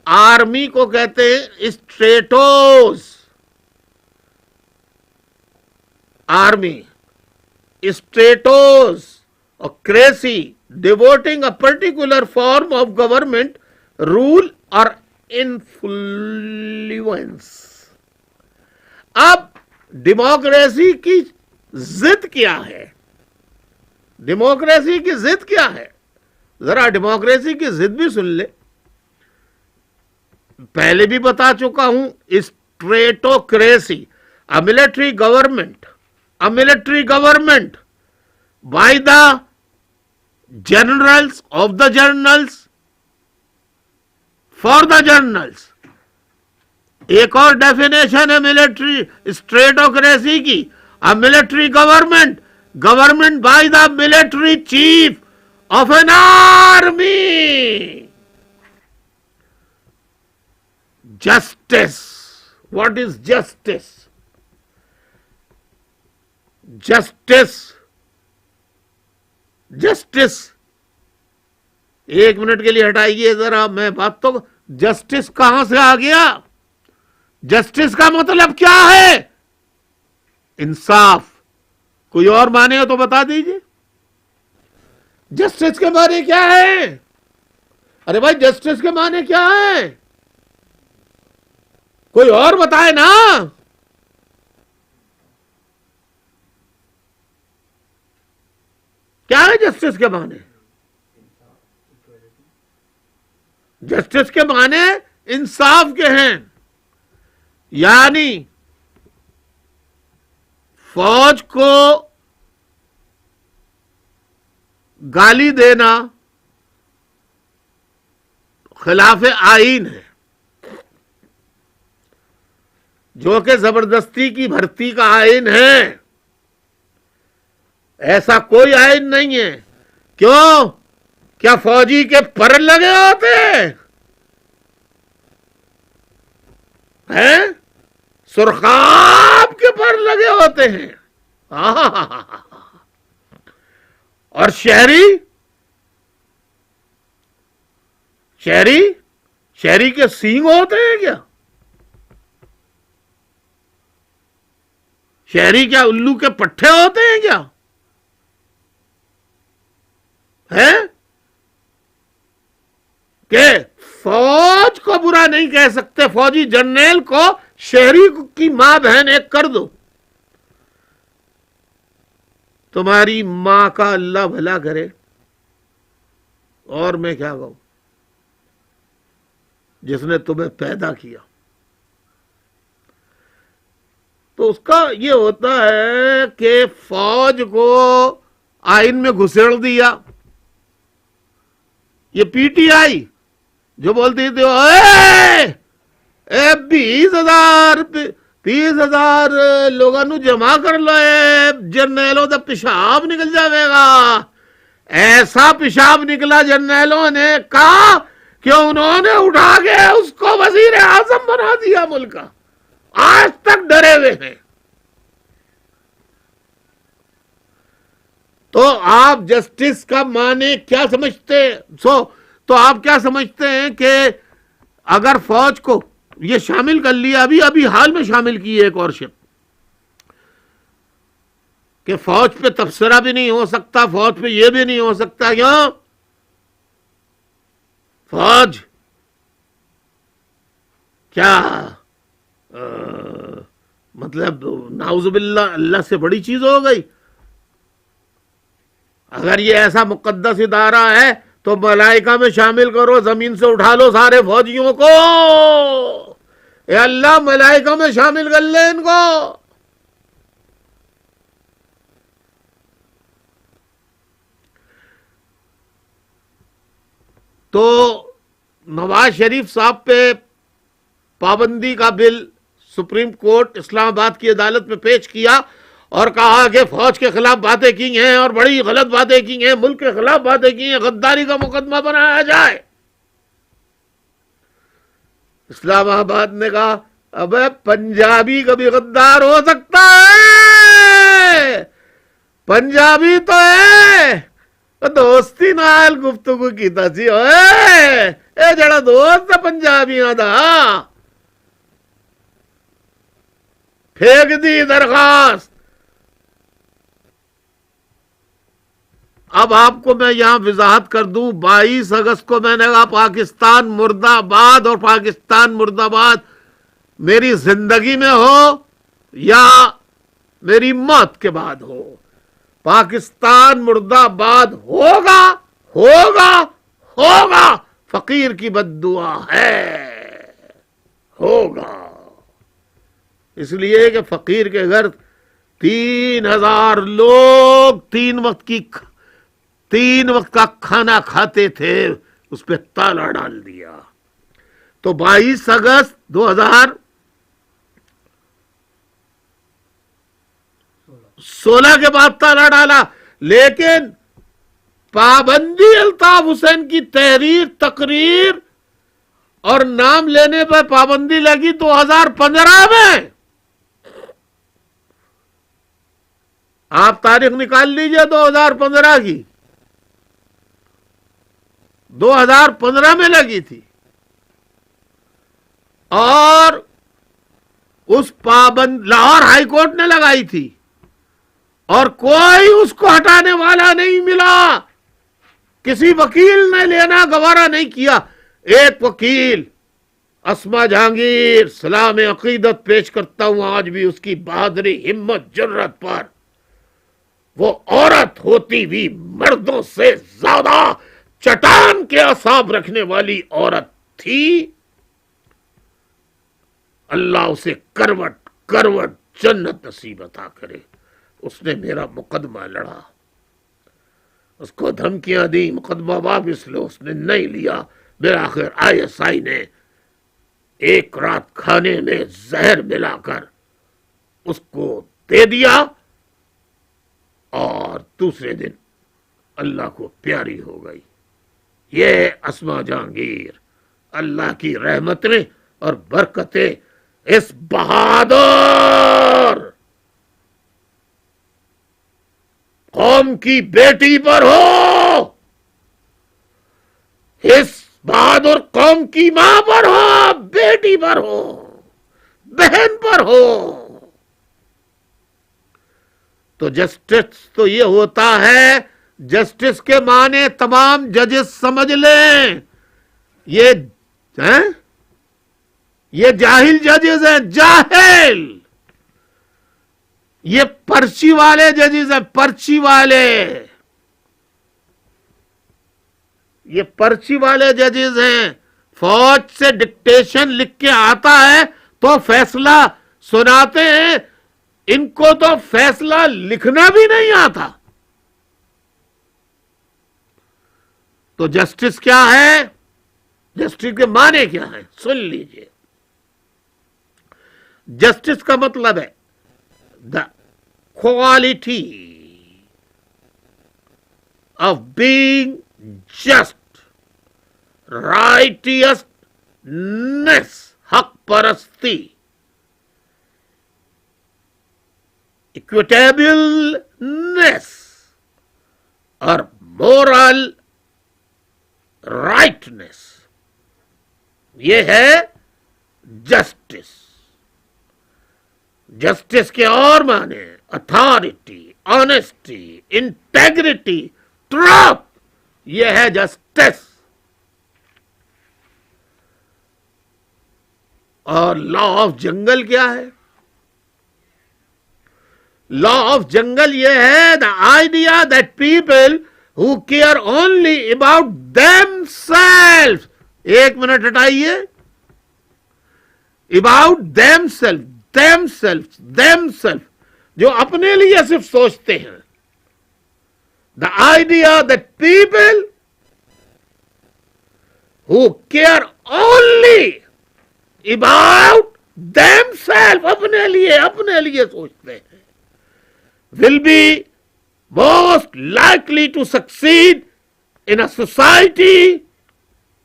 آرمی کو کہتے ہیں اسٹریٹوز. آرمی اسٹریٹوز اور cracy devoting a particular form of government rule اور انفلوئنس. اب ڈیموکریسی کی ضد کیا ہے؟ ڈیموکریسی کی ضد کیا ہے؟ ذرا ڈیموکریسی کی ضد بھی سن لے. پہلے بھی بتا چکا ہوں. اسٹریٹوکریسی، a military government by the generals of the generals for the generals. ایک اور ڈیفینیشن ہے ملٹری اسٹریٹوکریسی کی. a military government by the military chief of an army. Justice. What is justice? Justice. ایک منٹ کے لیے ہٹائیے ذرا، میں بات تو. جسٹس کہاں سے آ گیا؟ جسٹس کا مطلب کیا ہے؟ انصاف. کوئی اور معنی ہو تو بتا دیجیے. جسٹس کے معنی کیا ہے؟ ارے بھائی جسٹس کے معنی کیا ہے؟ کوئی اور بتائے نا. کیا ہے جسٹس کے معنی؟ جسٹس کے معنی انصاف کے ہیں. یعنی فوج کو گالی دینا خلاف آئین ہے، جو کہ زبردستی کی بھرتی کا آئین ہے. ایسا کوئی آئین نہیں ہے. کیوں؟ کیا فوجی کے پر لگے ہوتے ہیں؟ سرخاب کے پر لگے ہوتے ہیں. اور شہری کے سینگ ہوتے ہیں کیا؟ شہری کیا الو کے پٹھے ہوتے ہیں کیا؟ کہ فوج کو برا نہیں کہہ سکتے، فوجی جرنیل کو شہری کی ماں بہن ایک کر دو. تمہاری ماں کا اللہ بھلا کرے، اور میں کیا کہوں، جس نے تمہیں پیدا کیا. تو اس کا یہ ہوتا ہے کہ فوج کو آئین میں گھسیڑ دیا. یہ پی ٹی آئی جو بولتی تھی 20,000 لوگوں نو جمع کر لو، جرنیلوں دا پیشاب نکل جاوے گا. ایسا پیشاب نکلا جرنیلوں نے کہا کہ انہوں نے اٹھا کے اس کو وزیر اعظم بنا دیا ملک کا. آج تک ڈرے ہوئے ہیں. تو آپ جسٹس کا معنی کیا سمجھتے تو آپ کیا سمجھتے ہیں کہ اگر فوج کو یہ شامل کر لیا، ابھی حال میں شامل کی ایک اور شپ کہ فوج پہ تبصرہ بھی نہیں ہو سکتا، فوج پہ یہ بھی نہیں ہو سکتا. کیوں؟ فوج کیا مطلب نعوذ باللہ اللہ سے بڑی چیز ہو گئی. اگر یہ ایسا مقدس ادارہ ہے تو ملائکہ میں شامل کرو، زمین سے اٹھا لو سارے فوجیوں کو. اے اللہ ملائکہ میں شامل کر لے ان کو. تو نواز شریف صاحب پہ پابندی کا بل سپریم کورٹ اسلام آباد کی عدالت میں پیش کیا اور کہا کہ فوج کے خلاف باتیں کی ہیں اور بڑی غلط باتیں کی ہیں، ملک کے خلاف باتیں کی ہیں، غداری کا مقدمہ بنایا جائے. اسلام آباد نے کہا ابے پنجابی کبھی غدار ہو سکتا ہے، پنجابی تو ہے دوستی نال گفتگو کیتا سی. اے جڑا دوست ہے پنجابیاں دا، پھینک دی درخواست. اب آپ کو میں یہاں وضاحت کر دوں، 22 اگست کو میں نے کہا پاکستان مرد آباد، اور پاکستان مرد آباد میری زندگی میں ہو یا میری موت کے بعد ہو، پاکستان مرد آباد ہوگا ہوگا ہوگا. فقیر کی بد دعا ہے، ہوگا. اس لیے کہ فقیر کے گھر 3,000 لوگ 3 وقت کا کھانا کھاتے تھے، اس پہ تالا ڈال دیا. تو 22 اگست 2016 کے بعد تالا ڈالا. لیکن پابندی الطاف حسین کی تحریر، تقریر اور نام لینے پر پابندی لگی 2015 میں. آپ تاریخ نکال لیجئے 2015 کی، 2015 میں لگی تھی. اور اس لاہور ہائی کورٹ نے لگائی تھی اور کوئی اس کو ہٹانے والا نہیں ملا. کسی وکیل نے لینا گوارا نہیں کیا. ایک وکیل اسما جہانگیر، سلام عقیدت پیش کرتا ہوں آج بھی اس کی بہادری، ہمت، جرت پر. وہ عورت ہوتی بھی مردوں سے زیادہ چٹان کے اعصاب رکھنے والی عورت تھی. اللہ اسے کروٹ کروٹ جنت نصیب عطا کرے. اس نے میرا مقدمہ لڑا, اس کو دھمکیاں دی, مقدمہ واپس لو, اس نے نہیں لیا. بالآخر ISI نے ایک رات کھانے میں زہر ملا کر اس کو دے دیا, اور دوسرے دن اللہ کو پیاری ہو گئی. یہ اسما جہانگیر, اللہ کی رحمتیں اور برکتیں اس بہادر قوم کی بیٹی پر ہو, اس بہادر قوم کی ماں پر ہو, بیٹی پر ہو, بہن پر ہو. تو جسٹس تو یہ ہوتا ہے, جسٹس کے معنی تمام ججز سمجھ لیں, یہ جاہل ججز ہیں, جاہل. یہ پرچی والے ججز ہیں, پرچی والے. یہ پرچی والے ججز ہیں. فوج سے ڈکٹیشن لکھ کے آتا ہے تو فیصلہ سناتے ہیں, ان کو تو فیصلہ لکھنا بھی نہیں آتا. تو جسٹس کیا ہے, جسٹس کے معنی کیا ہے سن لیجئے. جسٹس کا مطلب ہے the quality of being just, righteousness, حق پرستی, ایکویٹیبلنیس اور مورل رائٹنیس. یہ ہے جسٹس. جسٹس کے اور معنی اتھارٹی, آنےسٹی, انٹیگریٹی, ٹروتھ. یہ ہے جسٹس. اور لا آف جنگل کیا ہے؟ لا آف جنگل یہ ہے the idea that people who care only about themselves. ایک منٹ ہٹائیے. about themselves, جو اپنے لیے صرف سوچتے ہیں. the idea that people who care only about themselves, اپنے لیے سوچتے ہیں, will be most likely to succeed in a society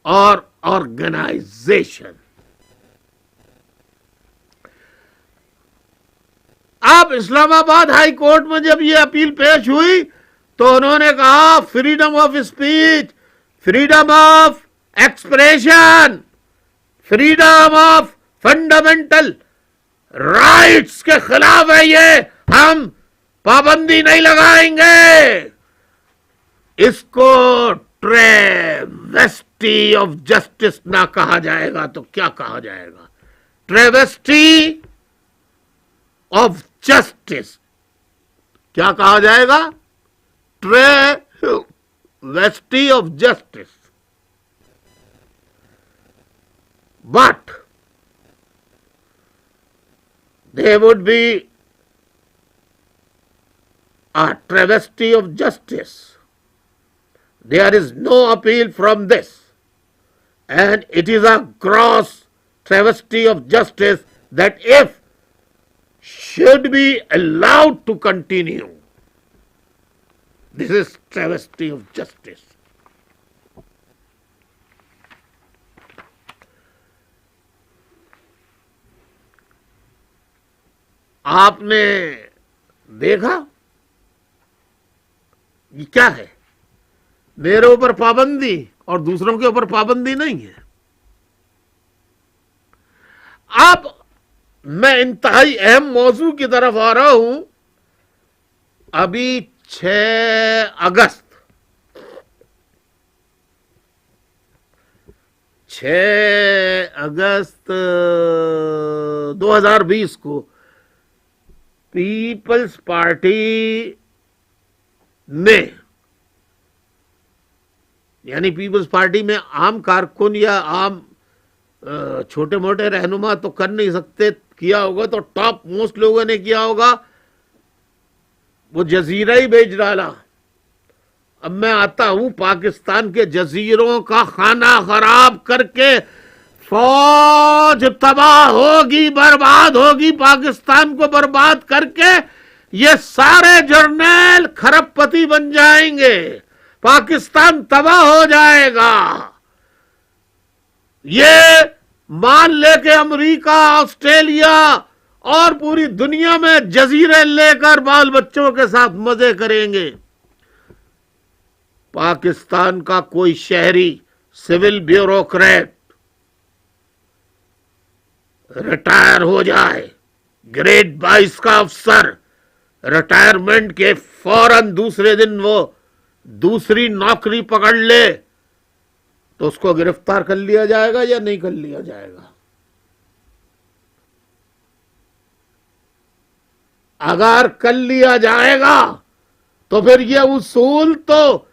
or organization. اب اسلام آباد ہائی کورٹ میں جب یہ اپیل پیش ہوئی تو انہوں نے کہا freedom of speech, freedom of expression, freedom of fundamental rights کے خلاف ہے یہ, ہم پابندی نہیں لگائیں گے. اس کو ٹریویسٹی آف جسٹس نہ کہا جائے گا تو کیا کہا جائے گا؟ Travesty of justice. کیا کہا جائے گا؟ Travesty of justice. But they would be a travesty of justice. There is no appeal from this, and it is a gross travesty of justice that if should be allowed to continue. This is travesty of justice. آپ نے دیکھا یہ کیا ہے؟ میرے اوپر پابندی اور دوسروں کے اوپر پابندی نہیں ہے. اب میں انتہائی اہم موضوع کی طرف آ رہا ہوں. ابھی 6 اگست 2020 کو پیپلز پارٹی نے یعنی پیپلز پارٹی میں عام کارکن یا عام چھوٹے موٹے رہنما تو کر نہیں سکتے، کیا ہوگا تو ٹاپ موسٹ لوگوں نے کیا ہوگا، وہ جزیرہ ہی بیچ ڈالا۔ اب میں آتا ہوں پاکستان کے جزیروں کا خانہ خراب کر کے، فوج تباہ ہوگی، برباد ہوگی، پاکستان کو برباد کر کے یہ سارے جرنیل کھرب پتی بن جائیں گے، پاکستان تباہ ہو جائے گا۔ یہ مان لے کے امریکہ، آسٹریلیا اور پوری دنیا میں جزیرے لے کر بال بچوں کے ساتھ مزے کریں گے۔ پاکستان کا کوئی شہری سول بیوروکریٹ ریٹائر ہو جائے، گریڈ 22 کا افسر، ریٹائرمنٹ کے فوراً دوسرے دن وہ دوسری نوکری پکڑ لے تو اس کو گرفتار کر لیا جائے گا یا نہیں کر لیا جائے گا؟ اگر کر لیا جائے گا تو پھر یہ اصول تو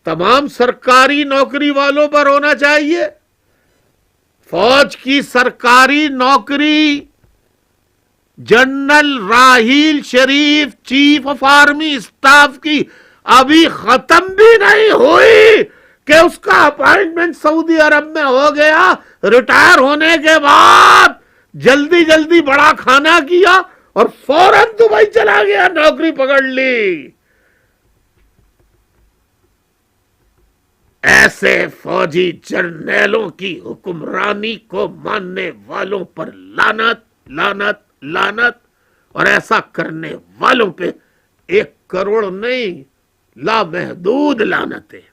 تمام سرکاری نوکری والوں پر ہونا چاہیے۔ فوج کی سرکاری نوکری general Raheel Sharif chief of army staff کی ابھی ختم بھی نہیں ہوئی کہ اس کا اپائنٹمنٹ سعودی عرب میں ہو گیا، ریٹائر ہونے کے بعد جلدی جلدی بڑا کھانا کیا اور فوراً دبئی چلا گیا، نوکری پکڑ لی۔ ایسے فوجی جرنیلوں کی حکمرانی کو ماننے والوں پر لعنت لعنت لعنت، اور ایسا کرنے والوں پہ 1 کروڑ نہیں، لامحدود لعنتیں۔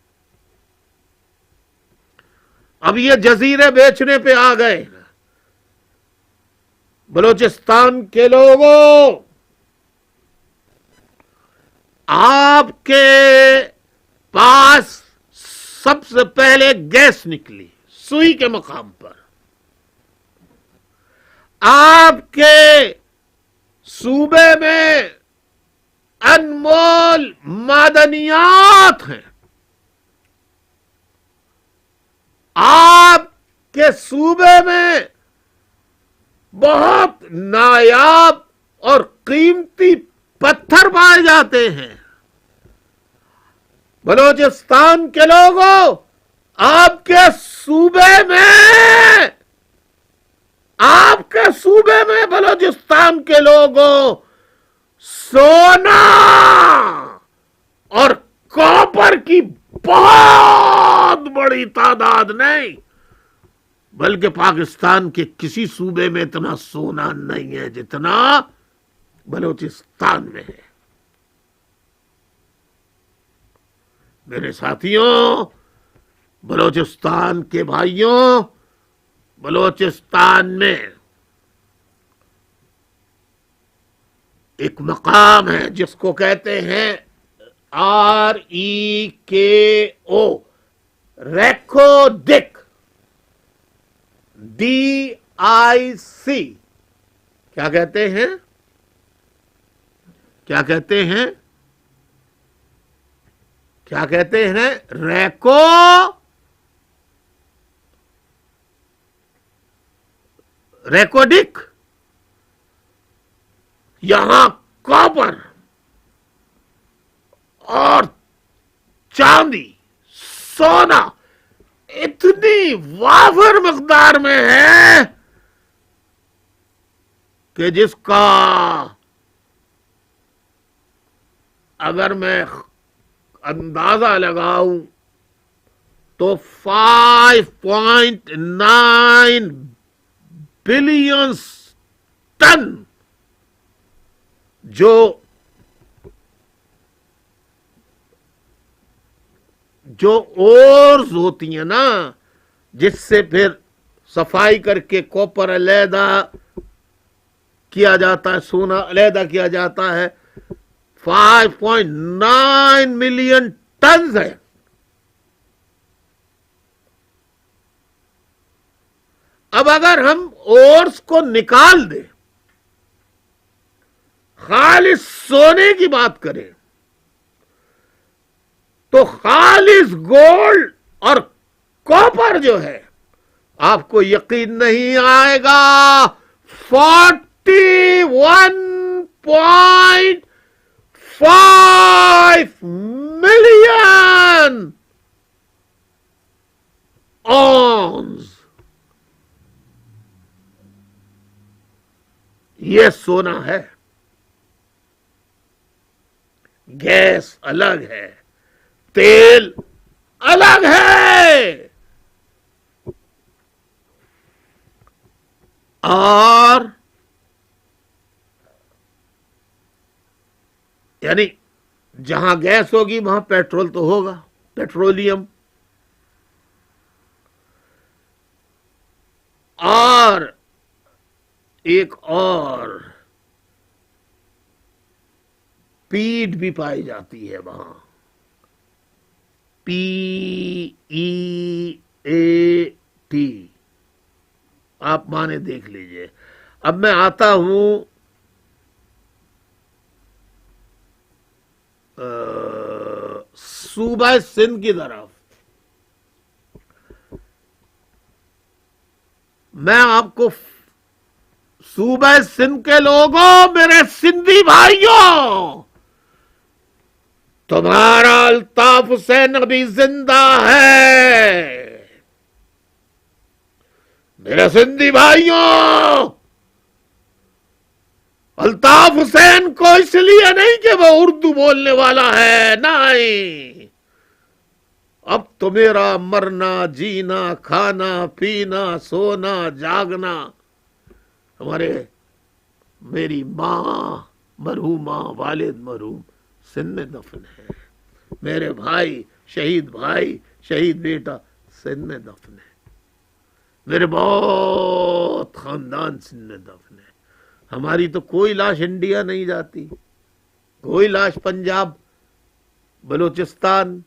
اب یہ جزیرے بیچنے پہ آ گئے۔ بلوچستان کے لوگوں، آپ کے پاس سب سے پہلے گیس نکلی سوئی کے مقام پر، آپ کے صوبے میں انمول معدنیات ہیں، آپ کے صوبے میں بہت نایاب اور قیمتی پتھر پائے جاتے ہیں۔ بلوچستان کے لوگوں، آپ کے صوبے میں بلوچستان کے لوگوں سونا اور کاپر کی بہت بڑی تعداد نہیں، بلکہ پاکستان کے کسی صوبے میں اتنا سونا نہیں ہے جتنا بلوچستان میں ہے۔ میرے ساتھیوں، بلوچستان کے بھائیوں، بلوچستان میں ایک مقام ہے جس کو کہتے ہیں REKO، ریکو ڈک، DIC، کیا کہتے ہیں؟ کیا کہتے ہیں؟ کیا کہتے ہیں؟ ریکو ڈک۔ یہاں کاپر اور چاندی، سونا اتنی وافر مقدار میں ہے کہ جس کا اگر میں اندازہ لگاؤں تو 5.9 بلین ٹن جو اورز ہوتی ہیں نا، جس سے پھر صفائی کر کے کوپر علیحدہ کیا جاتا ہے، سونا علیحدہ کیا جاتا ہے، 5.9 ملین ٹنز ہے۔ اب اگر ہم اورز کو نکال دیں، خالص سونے کی بات کریں تو خالص گولڈ اور کاپر جو ہے آپ کو یقین نہیں آئے گا 41.5 ملین اونز یہ سونا ہے. گیس الگ ہے، تیل الگ ہے، اور یعنی جہاں گیس ہوگی وہاں پیٹرول تو ہوگا، پیٹرولیم. اور ایک اور پیٹ بھی پائی جاتی ہے وہاں، PEAT. آپ معنی دیکھ لیجئے. اب میں آتا ہوں صوبہ سندھ کی طرف. میں آپ کو صوبہ سندھ کے لوگوں، میرے سندھی بھائیوں، تمہارا الطاف حسین ابھی زندہ ہے. میرے سندھی بھائیوں، الطاف حسین کو اس لیے نہیں کہ وہ اردو بولنے والا ہے، نہیں. اب تو میرا مرنا، جینا، کھانا، پینا، سونا، جاگنا، میری ماں مرحومہ، والد مرحوم سندھ میں دفن ہے. میرے بھائی، شہید بیٹا سندھ میں دفن ہے. میرے بہت خاندان سندھ میں دفن ہے. ہماری تو کوئی لاش انڈیا نہیں جاتی، کوئی لاش پنجاب، بلوچستان،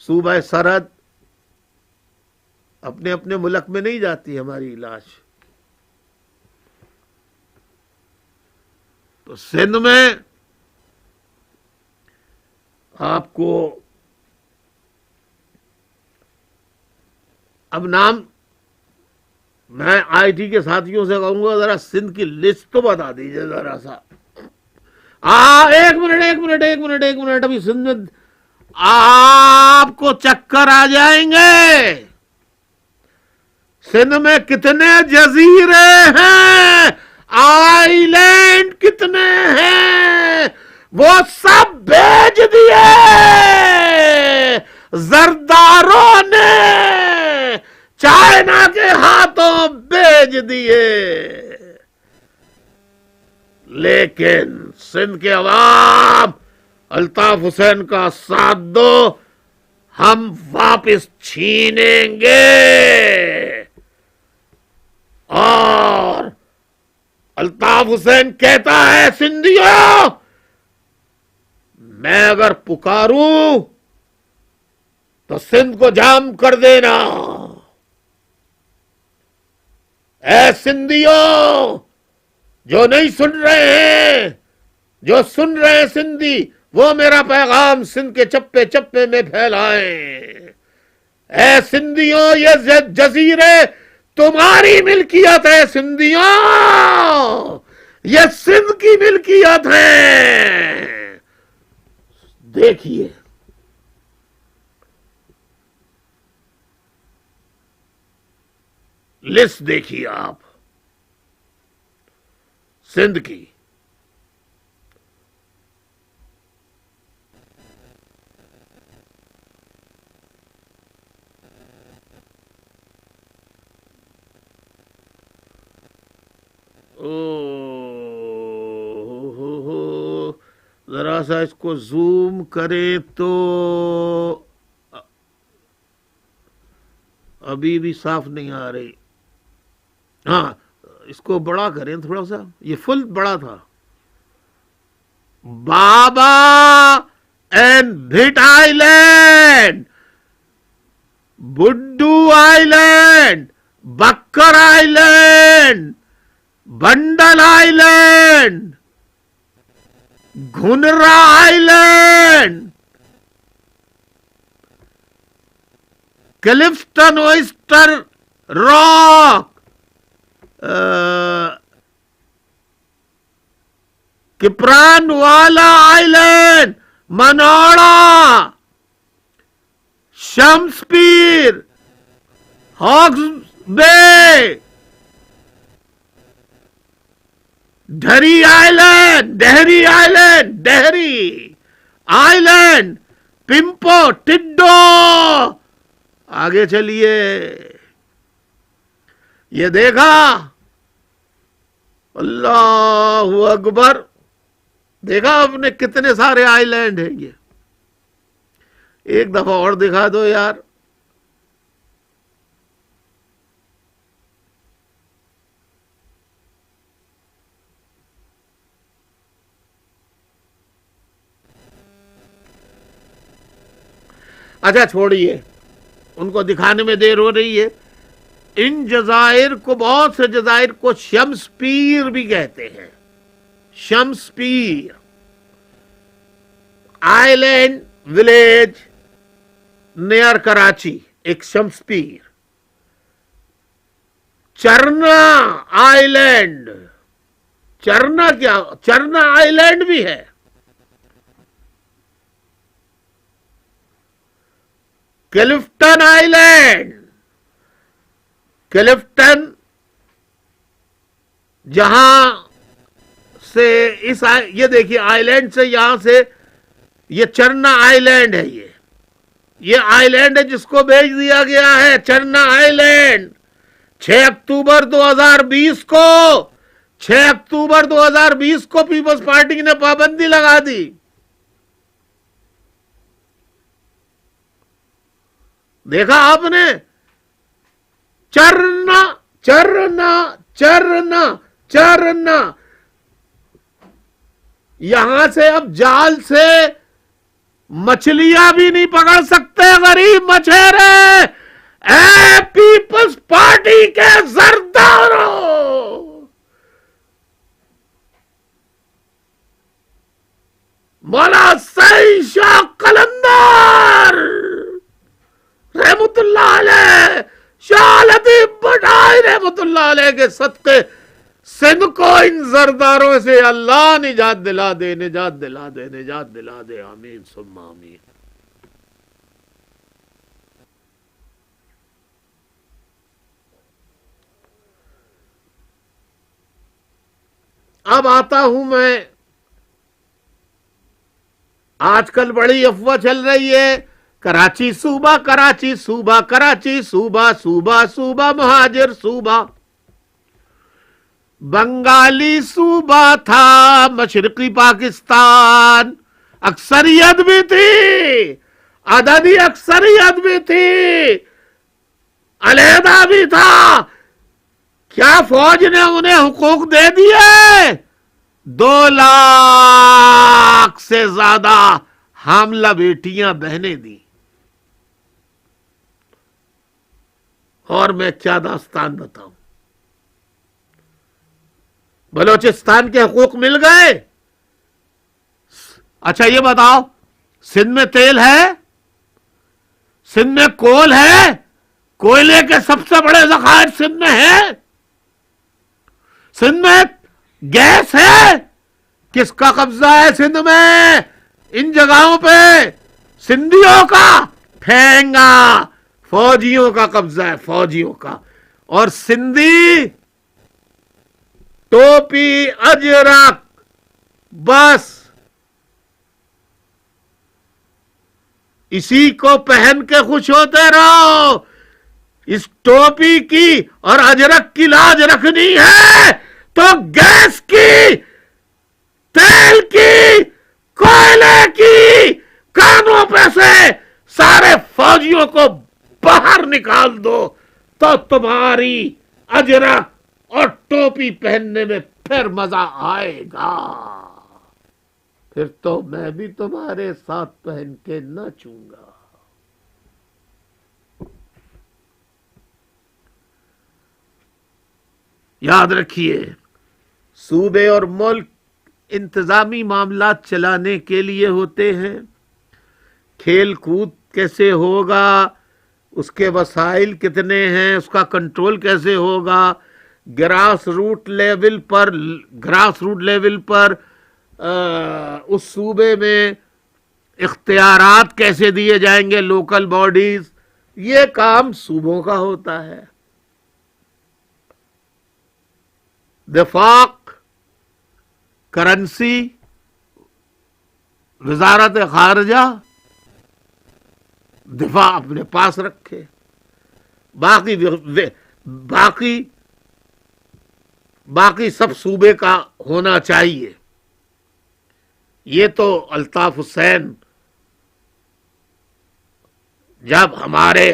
صوبہ سرحد، اپنے اپنے ملک میں نہیں جاتی ہماری لاش. تو سندھ میں آپ کو اب نام، میں آئی ٹی کے ساتھیوں سے کہوں گا ذرا سندھ کی لسٹ تو بتا دیجئے ذرا سا. ایک منٹ ابھی سندھ میں آپ کو چکر آ جائیں گے. سندھ میں کتنے جزیرے ہیں، آئی لینڈ کتنے ہیں، وہ سب بیچ دیے زرداروں نے، چائنا کے ہاتھوں بیچ دیے. لیکن سندھ کے عوام الطاف حسین کا ساتھ دو، ہم واپس چھینیں گے. اور الطاف حسین کہتا ہے سندھیوں، میں اگر پکاروں تو سندھ کو جام کر دینا. اے سندھیوں جو نہیں سن رہے ہیں، جو سن رہے ہیں سندھی، وہ میرا پیغام سندھ کے چپے چپے میں پھیلائیں. اے سندھیوں، یہ جزیرے تمہاری ملکیت ہے. سندھیوں، یہ سندھ کی ملکیت ہے. دیکھیے لسٹ، دیکھیے آپ سندھ کی. ذرا سا اس کو زوم کریں تو ابھی بھی صاف نہیں آ رہی. ہاں، اس کو بڑا کریں تھوڑا سا، یہ فل بڑا تھا. Baba and Bhit island, Buddo island, Bakar island, Bundal island, Ghanra island, Clifton oyster rock, کپران والا island, Manora, Shamspir, Hawke's bay, ڈہری آئی لینڈ، ڈہری آئی لینڈ، ڈہری آئی لینڈ، پمپو، ٹڈو. آگے چلیے، یہ دیکھا، اللہ اکبر، دیکھا آپ نے کتنے سارے آئی لینڈ ہیں. یہ ایک دفعہ اور دکھا دو یار. اچھا چھوڑیے، ان کو دکھانے میں دیر ہو رہی ہے. ان جزائر کو، بہت سے جزائر کو شمسپیر بھی کہتے ہیں. شمسپیر آئی لینڈ ولیج نیئر کراچی، ایک شمسپیر. چرنا آئی لینڈ، چرنا کیا، چرنا آئی لینڈ بھی ہے. کلفٹن آئی لینڈ، کلفٹن جہاں سے یہ دیکھیے آئی لینڈ سے، یہاں سے یہ چرنا آئی لینڈ ہے. یہ آئی لینڈ ہے جس کو بھیج دیا گیا ہے، چرنا آئی لینڈ. 6 اکتوبر 2020 کو، 6 اکتوبر 2020 کو پیپلز پارٹی نے پابندی لگا دی. دیکھا آپ نے، چرنا چرنا چرنا چرنا. یہاں سے اب جال سے مچھلیاں بھی نہیں پکڑ سکتے غریب مچھیرے. اے پیپلز پارٹی کے زرداروں، مولا سعید شاہ قلندر رحمت اللہ علیہ، شاہ لطیف بٹائی رحمت اللہ علیہ کے صدقے سندھ کو ان زرداروں سے اللہ نجات دلا دے، نجات دلا دے، نجات دلا دے. آمین ثم آمین. اب آتا ہوں میں، آج کل بڑی افواہ چل رہی ہے، کراچی صوبہ، کراچی صوبہ، کراچی صوبہ، صوبہ صوبہ مہاجر صوبہ. بنگالی صوبہ تھا، مشرقی پاکستان، اکثریت بھی تھی، عددی اکثریت بھی تھی، علیحدہ بھی تھا. کیا فوج نے انہیں حقوق دے دیے؟ 2 لاکھ سے زیادہ حاملہ بیٹیاں بہنیں دی. اور میں کیا داستان بتاؤں. بلوچستان کے حقوق مل گئے. اچھا یہ بتاؤ، سندھ میں تیل ہے، سندھ میں کول ہے، کوئلے کے سب سے بڑے ذخائر سندھ میں ہیں، سندھ میں گیس ہے. کس کا قبضہ ہے سندھ میں؟ ان جگہوں پہ سندھیوں کا، پھینگا، فوجیوں کا قبضہ ہے، فوجیوں کا. اور سندھی ٹوپی، اجرک، بس اسی کو پہن کے خوش ہوتے رہو. اس ٹوپی کی اور اجرک کی لاج رکھنی ہے تو گیس کی، تیل کی، کوئلے کی کانوں پہ سے سارے فوجیوں کو باہر نکال دو تو تمہاری اجرک اور ٹوپی پہننے میں پھر مزہ آئے گا. پھر تو میں بھی تمہارے ساتھ پہن کے ناچوں گا. یاد رکھیے، صوبے اور ملک انتظامی معاملات چلانے کے لیے ہوتے ہیں. کھیل کود کیسے ہوگا، اس کے وسائل کتنے ہیں، اس کا کنٹرول کیسے ہوگا، گراس روٹ لیول پر اس صوبے میں اختیارات کیسے دیے جائیں گے، لوکل باڈیز، یہ کام صوبوں کا ہوتا ہے. وفاق، کرنسی، وزارت خارجہ دفاع اپنے پاس رکھے، باقی سب صوبے کا ہونا چاہیے. یہ تو الطاف حسین جب ہمارے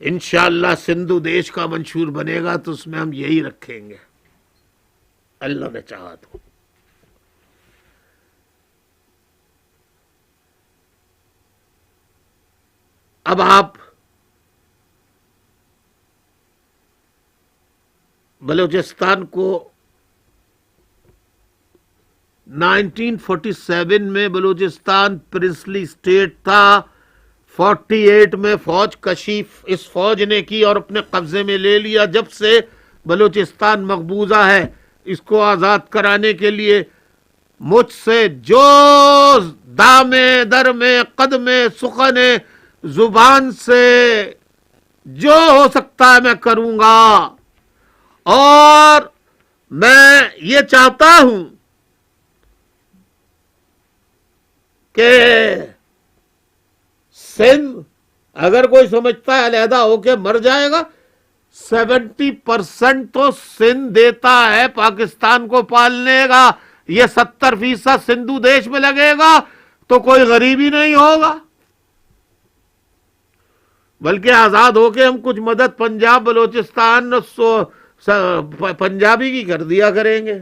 انشاءاللہ سندھو دیش کا منشور بنے گا تو اس میں ہم یہی رکھیں گے، اللہ نے چاہا تو. اب آپ بلوچستان کو 1947 میں بلوچستان پرنسلی اسٹیٹ تھا، 48 میں فوج کشیف اس فوج نے کی اور اپنے قبضے میں لے لیا. جب سے بلوچستان مقبوضہ ہے، اس کو آزاد کرانے کے لیے مجھ سے جو دامے در میں قدم سخن زبان سے جو ہو سکتا ہے میں کروں گا. اور میں یہ چاہتا ہوں کہ سندھ اگر کوئی سمجھتا ہے علیحدہ ہو کے مر جائے گا، 70% تو سندھ دیتا ہے پاکستان کو پالنے گا. یہ 70% سندھو دیش میں لگے گا تو کوئی غریبی نہیں ہوگا، بلکہ آزاد ہو کے ہم کچھ مدد پنجاب بلوچستان پنجابی کی کر دیا کریں گے.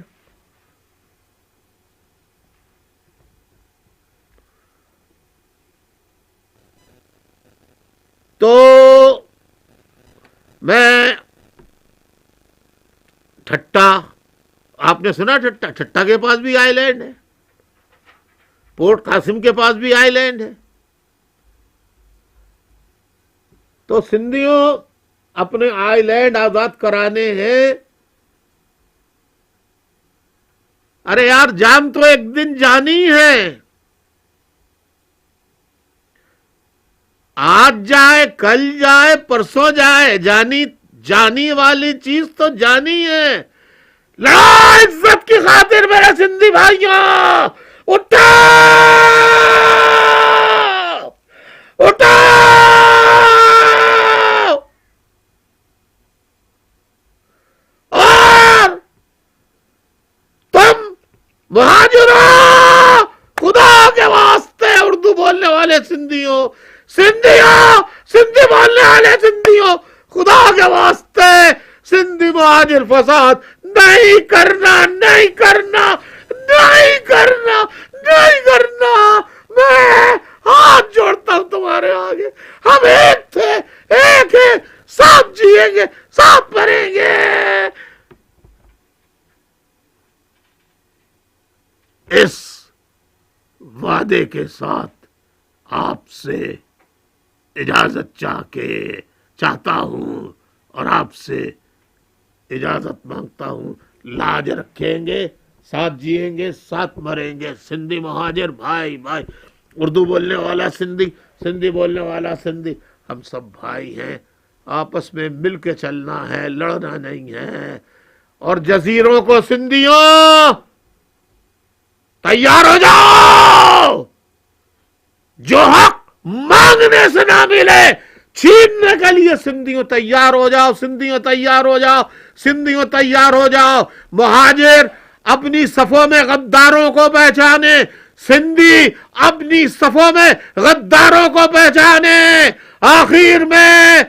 تو میں ٹھٹا، آپ نے سنا ٹھٹا کے پاس بھی آئی لینڈ ہے، پورٹ قاسم کے پاس بھی آئی لینڈ ہے. تو سندھیوں اپنے آئی لینڈ آزاد کرانے ہیں. ارے یار جان تو ایک دن جانی ہے، آج جائے کل جائے پرسوں جائے، جانی والی چیز تو جانی ہے. لڑائی عزت کی خاطر میرے سندھی بھائیوں، اٹھو اٹھو، اور تم مہاجروں، خدا کے واسطے اردو بولنے والے سندھیوں، سندھی بولنے والے سندھیوں، خدا کے واسطے سندھی مہاجر فساد نہیں کرنا، نہیں کرنا، نہیں کرنا، نہیں کرنا. میں ہاتھ جوڑتا ہوں تمہارے آگے. ہم ایک تھے، ایک ہیں، ساتھ جیئیں گے، ساتھ مریں گے. اس وعدے کے ساتھ آپ سے اجازت چاہتا ہوں اور آپ سے اجازت مانگتا ہوں. لاج رکھیں گے، ساتھ جیئیں گے، ساتھ مریں گے. سندھی مہاجر بھائی، اردو بولنے والا سندھی، سندھی بولنے والا سندھی، ہم سب بھائی ہیں. آپس میں مل کے چلنا ہے، لڑنا نہیں ہے. اور جزیروں کو سندھیوں تیار ہو جاؤ، جو حق مانگنے سے نہ ملے چھیننے کے لیے سندھیوں تیار ہو جاؤ، سندھیوں تیار ہو جاؤ، سندھیوں تیار ہو جاؤ. مہاجر اپنی صفوں میں غداروں کو پہچانے، سندھی اپنی صفوں میں غداروں کو پہچانے. آخر میں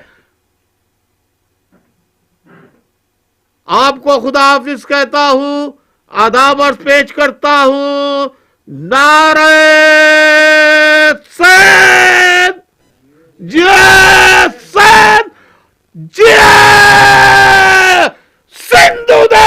آپ کو خدا حافظ کہتا ہوں، آداب عرض پیش کرتا ہوں. نعرہ سندھ، جے سندھ، جے سندھو دے.